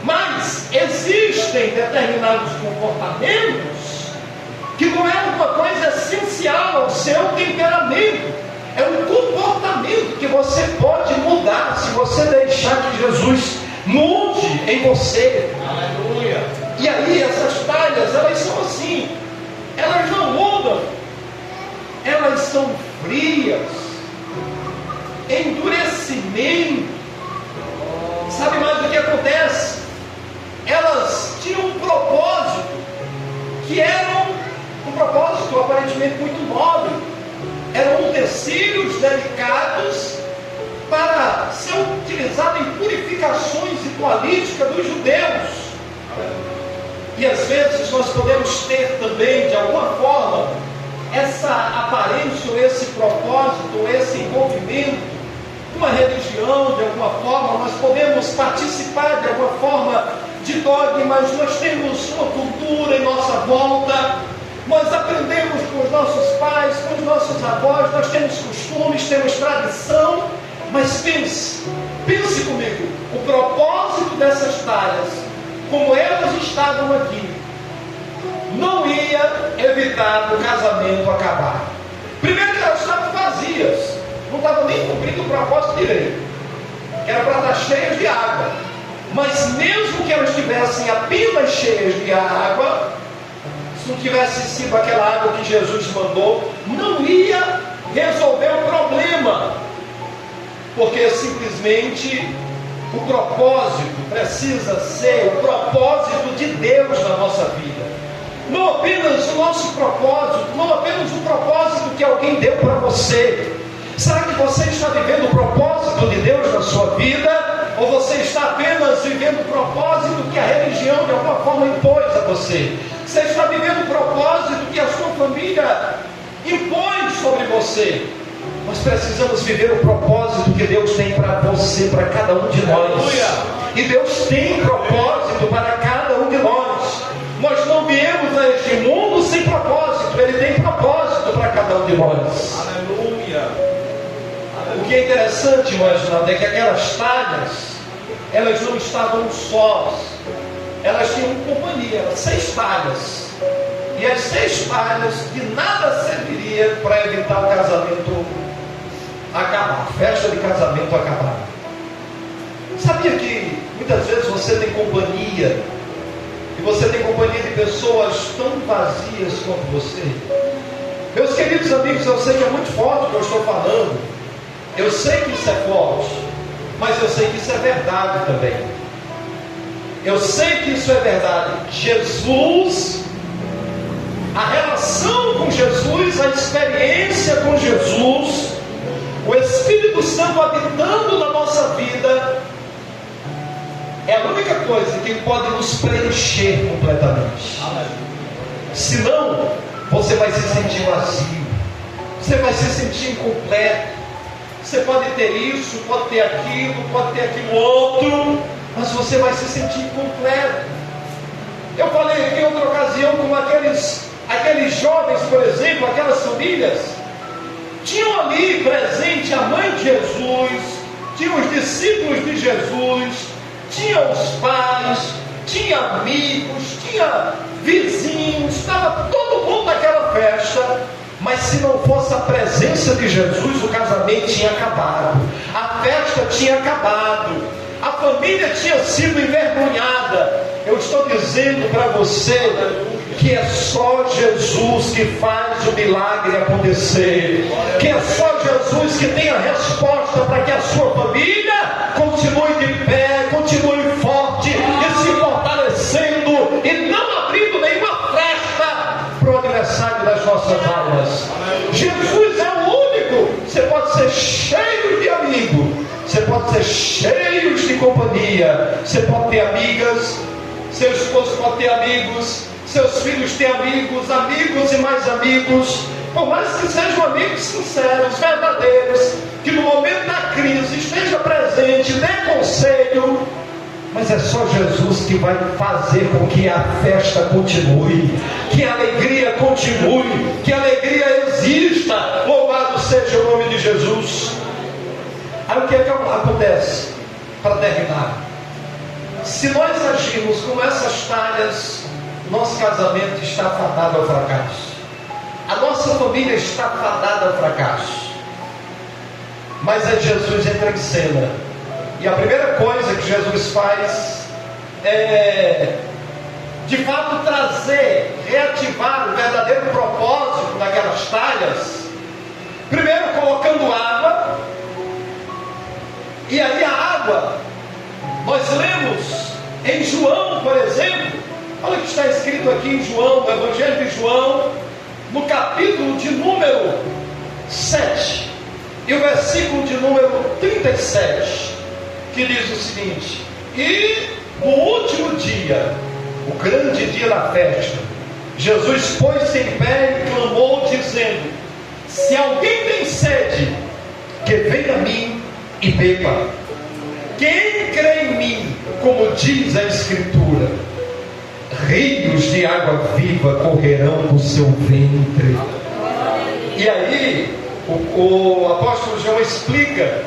Mas existem determinados comportamentos que não é uma coisa essencial ao seu temperamento. É um comportamento que você pode mudar se você deixar que Jesus mude em você. Aleluia. E aí essas talhas, elas são assim, elas não mudam, elas são frias, endurecimento. Sabe mais o que acontece? Elas tinham um propósito, que era um propósito aparentemente muito nobre. Eram utensílios delicados para ser utilizado em purificações ritualísticas dos judeus. E às vezes nós podemos ter também, de alguma forma, essa aparência, ou esse propósito, ou esse envolvimento com uma religião, de alguma forma. Nós podemos participar de alguma forma de dogmas, nós temos uma cultura em nossa volta, nós aprendemos com os nossos pais, com os nossos avós, nós temos costumes, temos tradição. Mas pense comigo, o propósito dessas talhas, como elas estavam aqui, não ia evitar o casamento acabar. Primeiro que elas estavam vazias, não estavam nem cumprindo o propósito direito, que era para estar cheias de água. Mas mesmo que elas estivessem apenas cheias de água, se não tivesse sido aquela água que Jesus mandou, não ia resolver o problema, porque simplesmente o propósito precisa ser o propósito de Deus na nossa vida, não apenas o nosso propósito, não apenas o propósito que alguém deu para você. Será que você está vivendo o propósito de Deus na sua vida? Ou você está apenas vivendo o propósito que a religião de alguma forma impôs a você? Você está vivendo o propósito que a sua família impõe sobre você? Nós precisamos viver o propósito que Deus tem para você, para cada um de nós. E Deus tem propósito para cada um de nós. Nós não viemos a este mundo sem propósito. Ele tem propósito para cada um de nós. Aleluia. O que é interessante, irmãos, é que aquelas talhas, elas não estavam sós, elas tinham companhia, eram 6 talhas, e as 6 talhas de nada serviria para evitar o casamento acabar, a festa de casamento acabar. Sabia que muitas vezes você tem companhia, e você tem companhia de pessoas tão vazias quanto você? Meus queridos amigos, eu sei que é muito forte o que eu estou falando, eu sei que isso é forte, mas eu sei que isso é verdade também. Eu sei que isso é verdade. Jesus, a relação com Jesus, a experiência com Jesus, o Espírito Santo habitando na nossa vida, é a única coisa que pode nos preencher completamente. Senão, você vai se sentir vazio, você vai se sentir incompleto. Você pode ter isso, pode ter aquilo outro, mas você vai se sentir incompleto. Eu falei aqui em outra ocasião como aqueles jovens, por exemplo, aquelas famílias, tinham ali presente a mãe de Jesus, tinham os discípulos de Jesus, tinha os pais, tinha amigos, tinha vizinhos, estava todo mundo naquela festa. Mas se não fosse a presença de Jesus, o casamento tinha acabado, a festa tinha acabado, a família tinha sido envergonhada. Eu estou dizendo para você que é só Jesus que faz o milagre acontecer, que é só Jesus que tem a resposta para que a sua família continue de pé, continue forte e se fortalecendo e não abrindo nenhuma fresta para o aniversário das nossas almas. ser cheios de companhia. Você pode ter amigas, seu esposo pode ter amigos, seus filhos têm amigos, amigos e mais amigos, por mais que sejam amigos sinceros, verdadeiros, que no momento da crise esteja presente, dê conselho, mas é só Jesus que vai fazer com que a festa continue, que a alegria continue, que a alegria exista. Louvado seja o nome de Jesus. Aí o que é que acontece? Para terminar, se nós agimos com essas talhas, nosso casamento está fadado ao fracasso, a nossa família está fadada ao fracasso. Mas aí Jesus entra em cena, e a primeira coisa que Jesus faz é, de fato, trazer, reativar o verdadeiro propósito daquelas talhas. Primeiro colocando água, e aí a água, nós lemos em João, por exemplo, olha o que está escrito aqui em João, no Evangelho de João, no capítulo de número 7, e o versículo de número 37, que diz o seguinte: e no último dia, o grande dia da festa, Jesus pôs-se em pé e clamou, dizendo: se alguém tem sede, que venha a mim e beba. Quem crê em mim, como diz a Escritura, rios de água viva correrão do seu ventre. E aí o apóstolo João explica: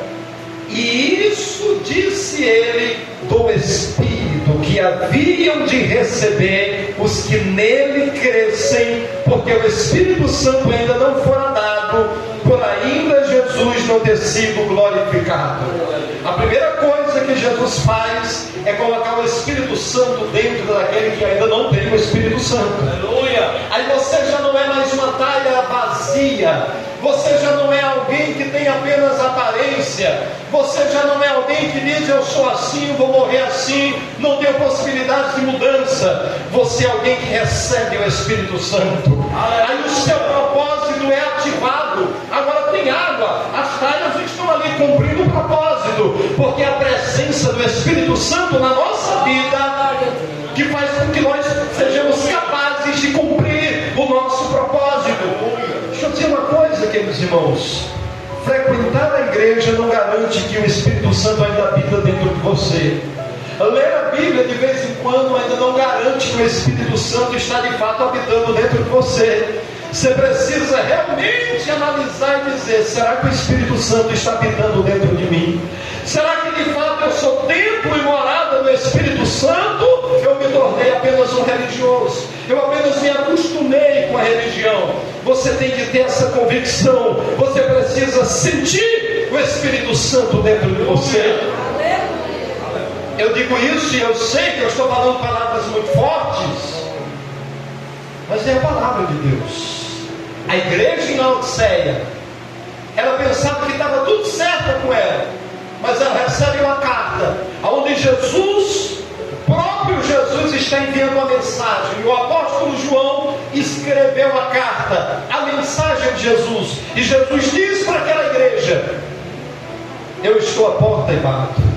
e isso disse ele do Espírito que haviam de receber os que nele crescem, porque o Espírito Santo ainda não fora dado, por ainda Jesus não ter sido glorificado. A primeira coisa que Jesus faz é colocar o Espírito Santo dentro daquele que ainda não tem o Espírito Santo. Aleluia! Aí você já não é mais uma talha vazia, você já não é alguém que tem apenas aparência, você já não é alguém que diz: eu sou assim, vou morrer assim, não tenho possibilidade de mudança. Você é alguém que recebe o Espírito Santo. Aí o seu propósito é ativado. Agora tem água, as talhas estão ali cumprindo o propósito, porque a presença do Espírito Santo na nossa vida que faz com que nós sejamos capazes de cumprir o nosso propósito. Deixa eu dizer uma coisa, queridos irmãos: frequentar a igreja não garante que o Espírito Santo ainda habita dentro de você. Ler a Bíblia de vez em quando ainda não garante que o Espírito Santo está de fato habitando dentro de você. Você precisa realmente analisar e dizer: será que o Espírito Santo está habitando dentro de mim? Será que de fato eu sou templo e morada do Espírito Santo? Eu me tornei apenas um religioso, eu apenas me acostumei com a religião. Você tem que ter essa convicção, você precisa sentir o Espírito Santo dentro de você. Eu digo isso e eu sei que eu estou falando palavras muito fortes, mas é a palavra de Deus. A igreja em Laodiceia, ela pensava que estava tudo certo com ela, mas ela recebe uma carta onde Jesus, o próprio Jesus, está enviando uma mensagem, e o apóstolo João escreveu a carta, a mensagem de Jesus, e Jesus diz para aquela igreja: eu estou à porta e bato.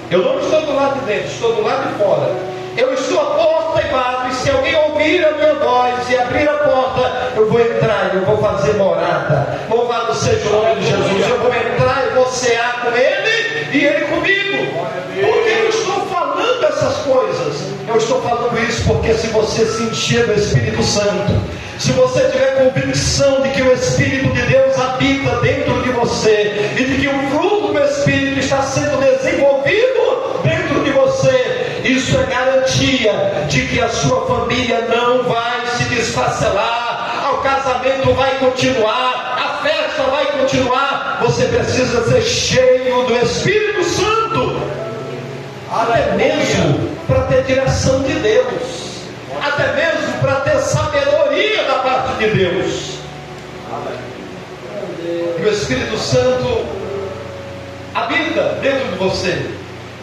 Eu não estou do lado de dentro, estou do lado de fora. Eu estou à porta e bato, e se alguém ouvir a minha voz e abrir a porta, eu vou entrar e eu vou fazer morada. Louvado seja o nome de Jesus. Eu vou entrar e vou cear com ele e ele comigo. Por que eu estou falando essas coisas? Eu estou falando isso porque se você se encher do Espírito Santo, se você tiver convicção de que o Espírito de Deus habita dentro de você, e de que o fruto do Espírito está sendo desenvolvido dentro de você, isso é garantia de que a sua família não vai se desfacelar, o casamento vai continuar, a festa vai continuar. Você precisa ser cheio do Espírito Santo, até mesmo para ter direção de Deus, até mesmo para ter sabedoria da parte de Deus. E o Espírito Santo habita dentro de você.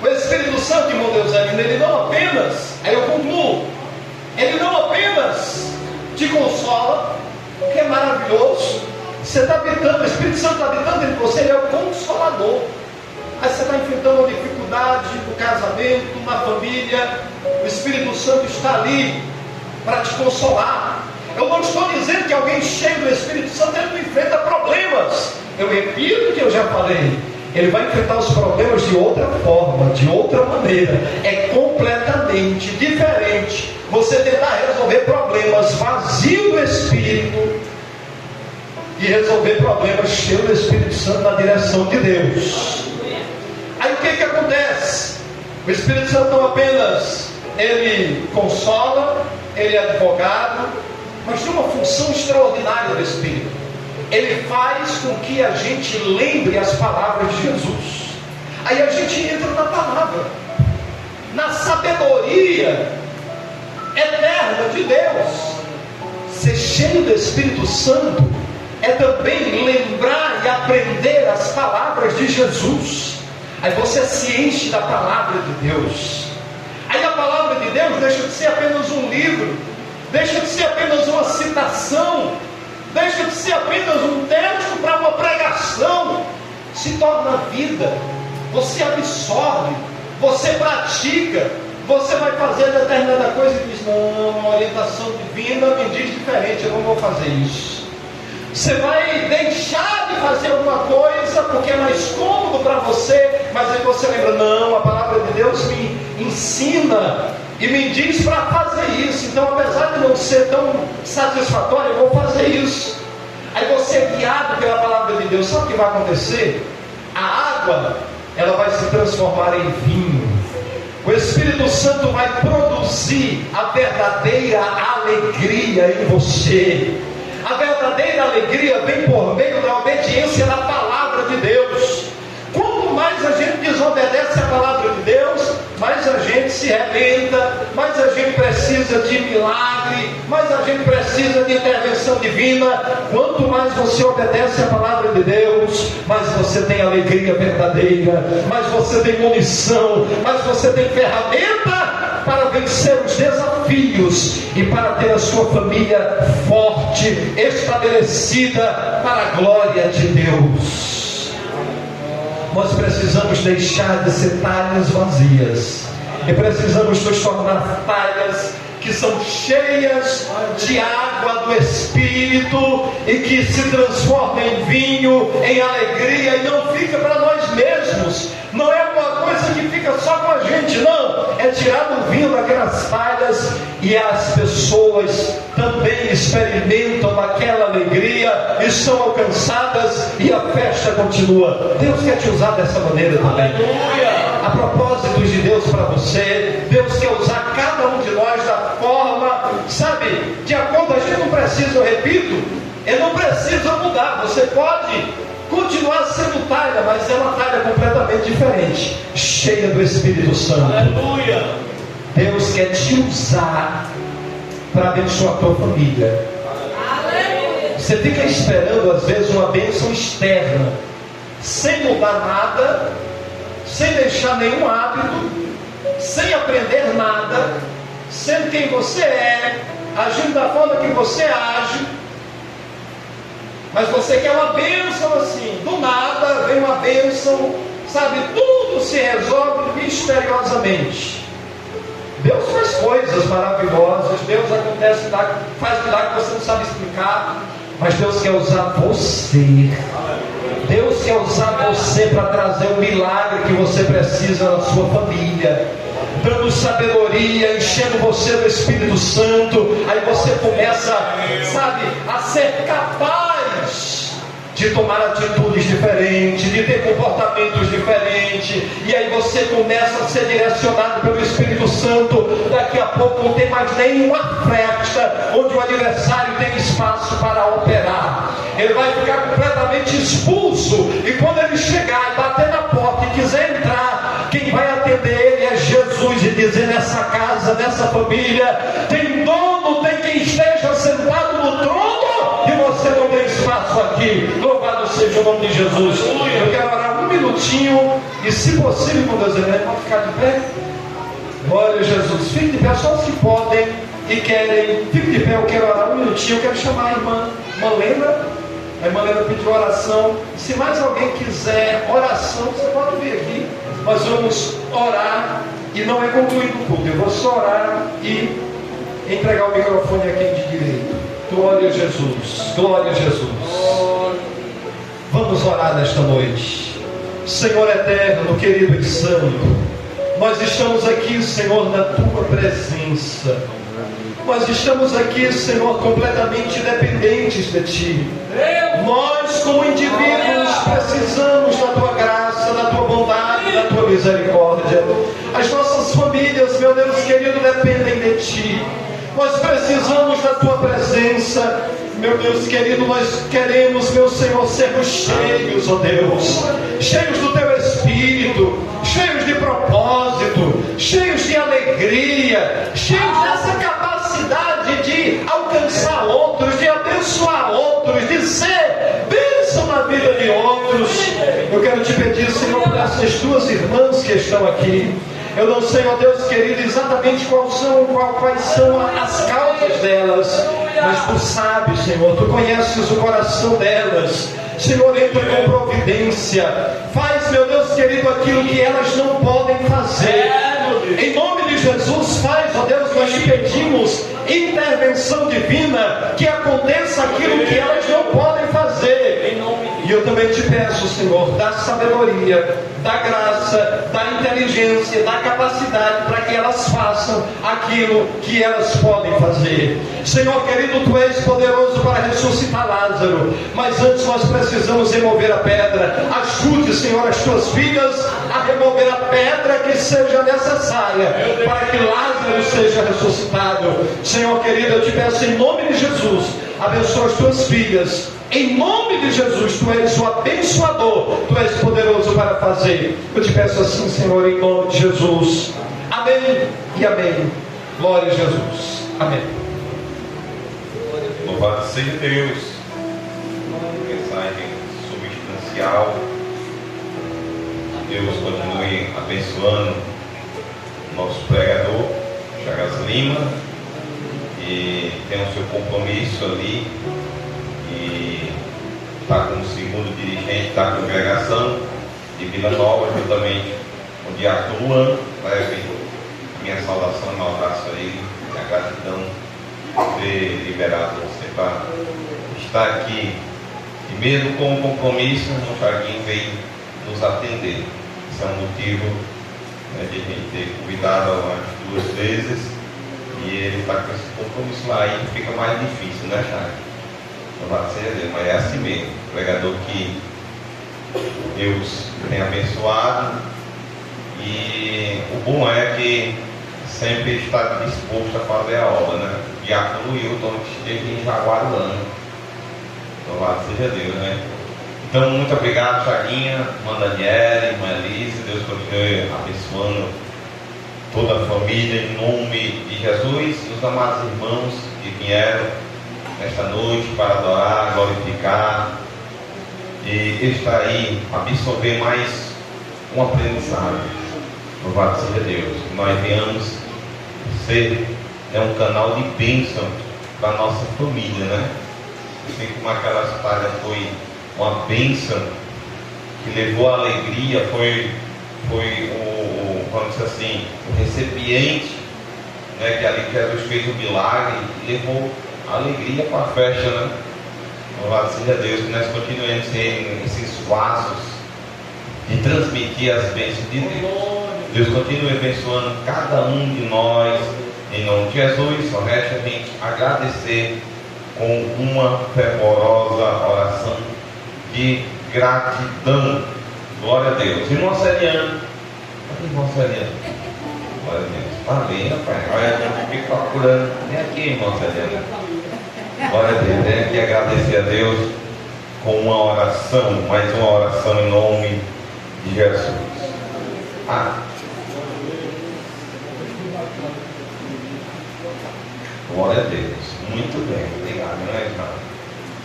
O Espírito Santo, irmão Deus, ele não apenas, aí eu concluo, ele não apenas te consola, o que é maravilhoso. Você está habitando, o Espírito Santo está habitando dentro de você, ele é o consolador. Aí você está enfrentando enfrentando uma dificuldade no casamento, na família, o Espírito Santo está ali para te consolar. Eu não estou dizendo que alguém cheio do Espírito Santo ele não enfrenta problemas. Eu repito o que eu já falei. Ele vai enfrentar os problemas de outra forma, de outra maneira. É completamente diferente você tentar resolver problemas vazio do Espírito e resolver problemas cheio do Espírito Santo na direção de Deus. Aí o que acontece? O Espírito Santo não apenas ele consola, ele é advogado, mas tem uma função extraordinária do Espírito. Ele faz com que a gente lembre as palavras de Jesus. Aí a gente entra na palavra, na sabedoria eterna de Deus. Ser cheio do Espírito Santo é também lembrar e aprender as palavras de Jesus. Aí você se enche da palavra de Deus. Aí a palavra de Deus deixa de ser apenas um livro, deixa de ser apenas uma citação, deixa de ser apenas um texto para uma pregação, se torna vida. Você absorve, você pratica, você vai fazer determinada coisa e diz: não, a orientação divina me diz diferente, eu não vou fazer isso. Você vai deixar de fazer alguma coisa porque é mais cômodo para você, mas aí você lembra: não, a palavra de Deus me ensina e me diz para fazer isso. Então, apesar de não ser tão satisfatório, eu vou fazer isso. Aí você é guiado pela palavra de Deus. Sabe o que vai acontecer? A água, ela vai se transformar em vinho. O Espírito Santo vai produzir a verdadeira alegria em você. A verdadeira alegria vem por meio da obediência da palavra de Deus. Quanto mais a gente desobedece a palavra de Deus, mais a gente se rebenta, mais a gente precisa de milagre, mais a gente precisa de intervenção divina. Quanto mais você obedece a palavra de Deus, mais você tem alegria verdadeira, mais você tem munição, mais você tem ferramenta para vencer os desafios e para ter a sua família forte, estabelecida para a glória de Deus. Nós precisamos deixar de ser talhas vazias e precisamos nos tornar talhas que são cheias de água do Espírito e que se transforma em vinho, em alegria, e não fica para nós mesmos. Não é uma coisa que fica só com a gente, não. É tirado o vinho daquelas talhas e as pessoas também experimentam aquela alegria e são alcançadas e a festa continua. Deus quer te usar dessa maneira também. A propósito de Deus para você, Deus quer usar cada um de nós da forma, sabe, de acordo. A gente não precisa, eu repito, ele não precisa mudar. Você pode continuar sendo talha, mas é uma talha completamente diferente, cheia do Espírito Santo. Aleluia. Deus quer te usar para abençoar a tua família. Aleluia. Você fica esperando às vezes uma bênção externa, sem mudar nada, sem deixar nenhum hábito, sem aprender nada, sendo quem você é, agindo da forma que você age. Mas você quer uma bênção assim, do nada vem uma bênção, sabe, tudo se resolve misteriosamente. Deus faz coisas maravilhosas, Deus faz milagre que você não sabe explicar, mas Deus quer usar você. Deus quer usar você para trazer o milagre que você precisa na sua família, dando sabedoria, enchendo você do Espírito Santo. Aí você começa, sabe, a ser capaz de tomar atitudes diferentes, de ter comportamentos diferentes, e aí você começa a ser direcionado pelo Espírito Santo. Daqui a pouco não tem mais nenhuma fresta onde o adversário tem espaço para operar. Ele vai ficar completamente expulso, e quando ele chegar e bater na porta e quiser entrar, quem vai atender ele é Jesus, e dizer: nessa casa, nessa família, tem dono, tem quem esteja sentado no trono, e você não tem espaço aqui. Louvado seja o nome de Jesus. Eu quero orar um minutinho, e se possível, com Deus, pode ficar de pé. Glória a Jesus. Fique de pé, só os que podem e querem. Fique de pé, eu quero orar um minutinho. Eu quero chamar a irmã Lena. A irmã Lena pediu oração. Se mais alguém quiser oração, você pode vir aqui. nós vamos orar, e não é concluído o culto, eu vou só orar e entregar o microfone a quem de direito. Glória a Jesus, glória a Jesus. Vamos orar nesta noite. Senhor eterno, querido e santo, nós estamos aqui, Senhor, na tua presença. Nós estamos aqui, Senhor, completamente dependentes de ti. Nós, como indivíduos, precisamos da tua graça, da tua bondade, da tua misericórdia. As nossas famílias, meu Deus querido, dependem de ti. Nós precisamos da tua presença. Meu Deus querido, nós queremos, meu Senhor, sermos cheios, ó Deus, cheios do teu Espírito, cheios de propósito, cheios de alegria, cheios dessa capacidade de alcançar outros, de abençoar outros, de ser bênção na vida de outros. Eu quero te pedir, Senhor, por essas duas irmãs que estão aqui. Eu não sei, ó Deus querido, exatamente quais são as causas delas, mas tu sabes, Senhor, tu conheces o coração delas. Senhor, entra com providência. Faz, meu Deus querido, aquilo que elas não podem fazer. Em nome de Jesus, faz, ó Deus, nós te pedimos intervenção divina, que aconteça aquilo que elas não podem fazer. E eu também te peço, Senhor, da sabedoria, da graça, da inteligência, da capacidade para que elas façam aquilo que elas podem fazer. Senhor querido, tu és poderoso para ressuscitar Lázaro, mas antes nós precisamos remover a pedra. Ajude, Senhor, as tuas filhas a remover a pedra que seja necessária para que Lázaro seja ressuscitado. Senhor querido, eu te peço em nome de Jesus, abençoa as tuas filhas. Em nome de Jesus, tu és o abençoador, tu és poderoso para fazer. Eu te peço assim, Senhor, em nome de Jesus. Amém e amém. Glória a Jesus. Amém. Louvado seja Deus. Mensagem substancial. Deus continue abençoando nosso pregador, Chagas Lima, e tem o seu compromisso ali, e está como segundo dirigente da congregação de Vila Nova, juntamente com o diácono Luan. Leve minha saudação e um abraço a ele, minha gratidão por ter liberado você para estar aqui. E mesmo com o compromisso, o Chaguinho veio nos atender. Esse é um motivo, né, de a gente ter convidado umas 2 vezes, e ele está com esse compromisso lá, e fica mais difícil, né, Chaguinho? Mas é assim mesmo, pregador que Deus tem abençoado, e o bom é que sempre está disposto a fazer a obra, né? Diácono Wilton esteve em Jaguaruana, louvado seja Deus, né? Então, muito obrigado, Chaguinha, irmã Daniela, irmã Elise, Deus continue abençoando toda a família, em nome de Jesus, e os amados irmãos que vieram nesta noite para adorar, glorificar e estar aí, absorver mais um aprendizado. Louvado seja Deus. Nós venhamos ser um canal de bênção para a nossa família, né? Assim como aquela história foi uma bênção que levou a alegria, foi vamos dizer assim, o recipiente, né, que ali Jesus fez o milagre e levou alegria para a festa, né? Louvado seja Deus, que nós continuemos sendo esses vasos de transmitir as bênçãos de Deus. Deus continue abençoando cada um de nós, em nome de Jesus. Só resta a gente agradecer com uma fervorosa oração de gratidão. Glória a Deus. Irmão Celiano, cadê irmão Celiano? Glória a Deus. Valeu, rapaz. Olha, a gente fica procurando. Vem aqui, irmão Celiano. Glória a Deus. Vem aqui agradecer a Deus com uma oração, mais uma oração em nome de Jesus. Glória a Deus. Muito bem. Obrigado, né, irmão?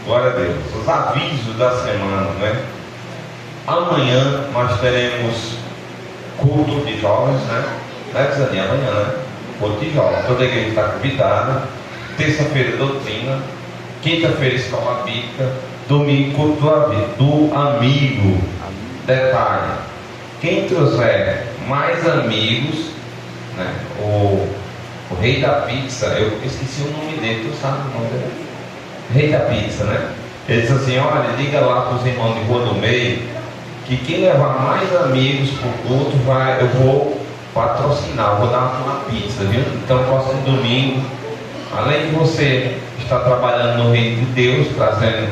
Glória a Deus. Os avisos da semana, né? Amanhã nós teremos culto de jovens, né? Amanhã, né? Culto de jovens. Toda a igreja está convidada. Terça-feira, doutrina. Quinta-feira, escola bíblica. Domingo, culto do amigo. Detalhe: Quem trouxer mais amigos, né? O rei da pizza, eu esqueci o nome dele, tu sabe o nome dele? Rei da pizza, né? Ele disse assim: olha, diga lá para os irmãos de Rua do Meio que quem levar mais amigos para o culto, eu vou patrocinar, vou dar uma pizza, viu? Então, próximo domingo, além de você estar trabalhando no reino de Deus, trazendo,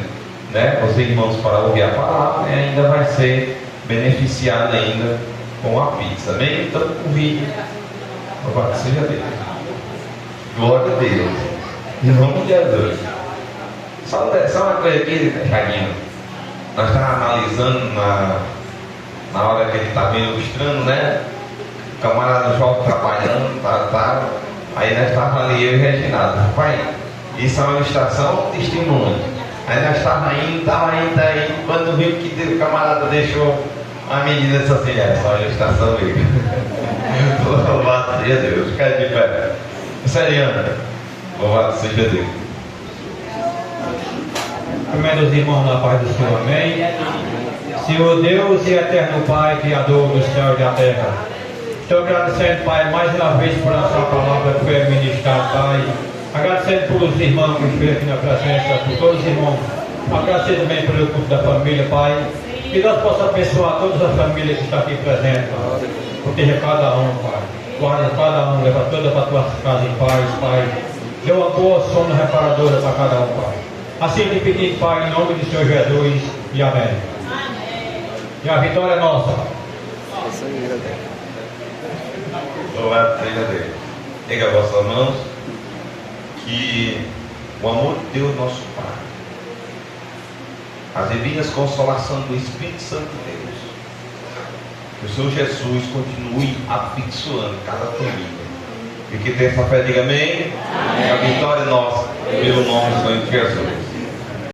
né, os irmãos para ouvir a palavra, ainda vai ser beneficiado ainda com a pizza. Amém? Então, convide. Louvado seja Deus. Glória a Deus. Em nome de Jesus. Só uma coisa aqui, Carinho. Nós estávamos analisando na hora que ele estava ilustrando, né? O camarada João trabalhando, aí nós estávamos ali, eu e Reginaldo. Pai, isso é uma ilustração, um testemunho. Aí nós estávamos indo, quando viu que o camarada deixou a menina, disse assim: é só uma ilustração mesmo. Louvado seja Deus. Fica de pé. Seriana, louvado seja Deus. Meus irmãos, na paz do Senhor, amém. Senhor Deus e eterno Pai, Criador do céu e da terra, estou agradecendo, Pai, mais uma vez por a sua palavra que foi ministrada, Pai. Agradecendo pelos irmãos que estão aqui na presença, por todos os irmãos. Agradecendo também pelo culto da família, Pai. Que Deus possa abençoar todas as famílias que estão aqui presentes, Pai. Proteja cada um, Pai. Guarda cada um, leva toda para a tua casa em paz, Pai. Dê uma boa sono reparadora para cada um, Pai. Assim te pedindo, Pai, em nome do Senhor Jesus, e amém. Amém. E a vitória é nossa. Louvado seja Deus. Pega as vossas mãos, que o amor de Deus, nosso Pai, as divinas consolações do Espírito Santo de Deus, que o Senhor Jesus continue abençoando cada família. E que tenha essa fé, diga amém. Amém. A vitória é nossa, pelo nome do Senhor Jesus.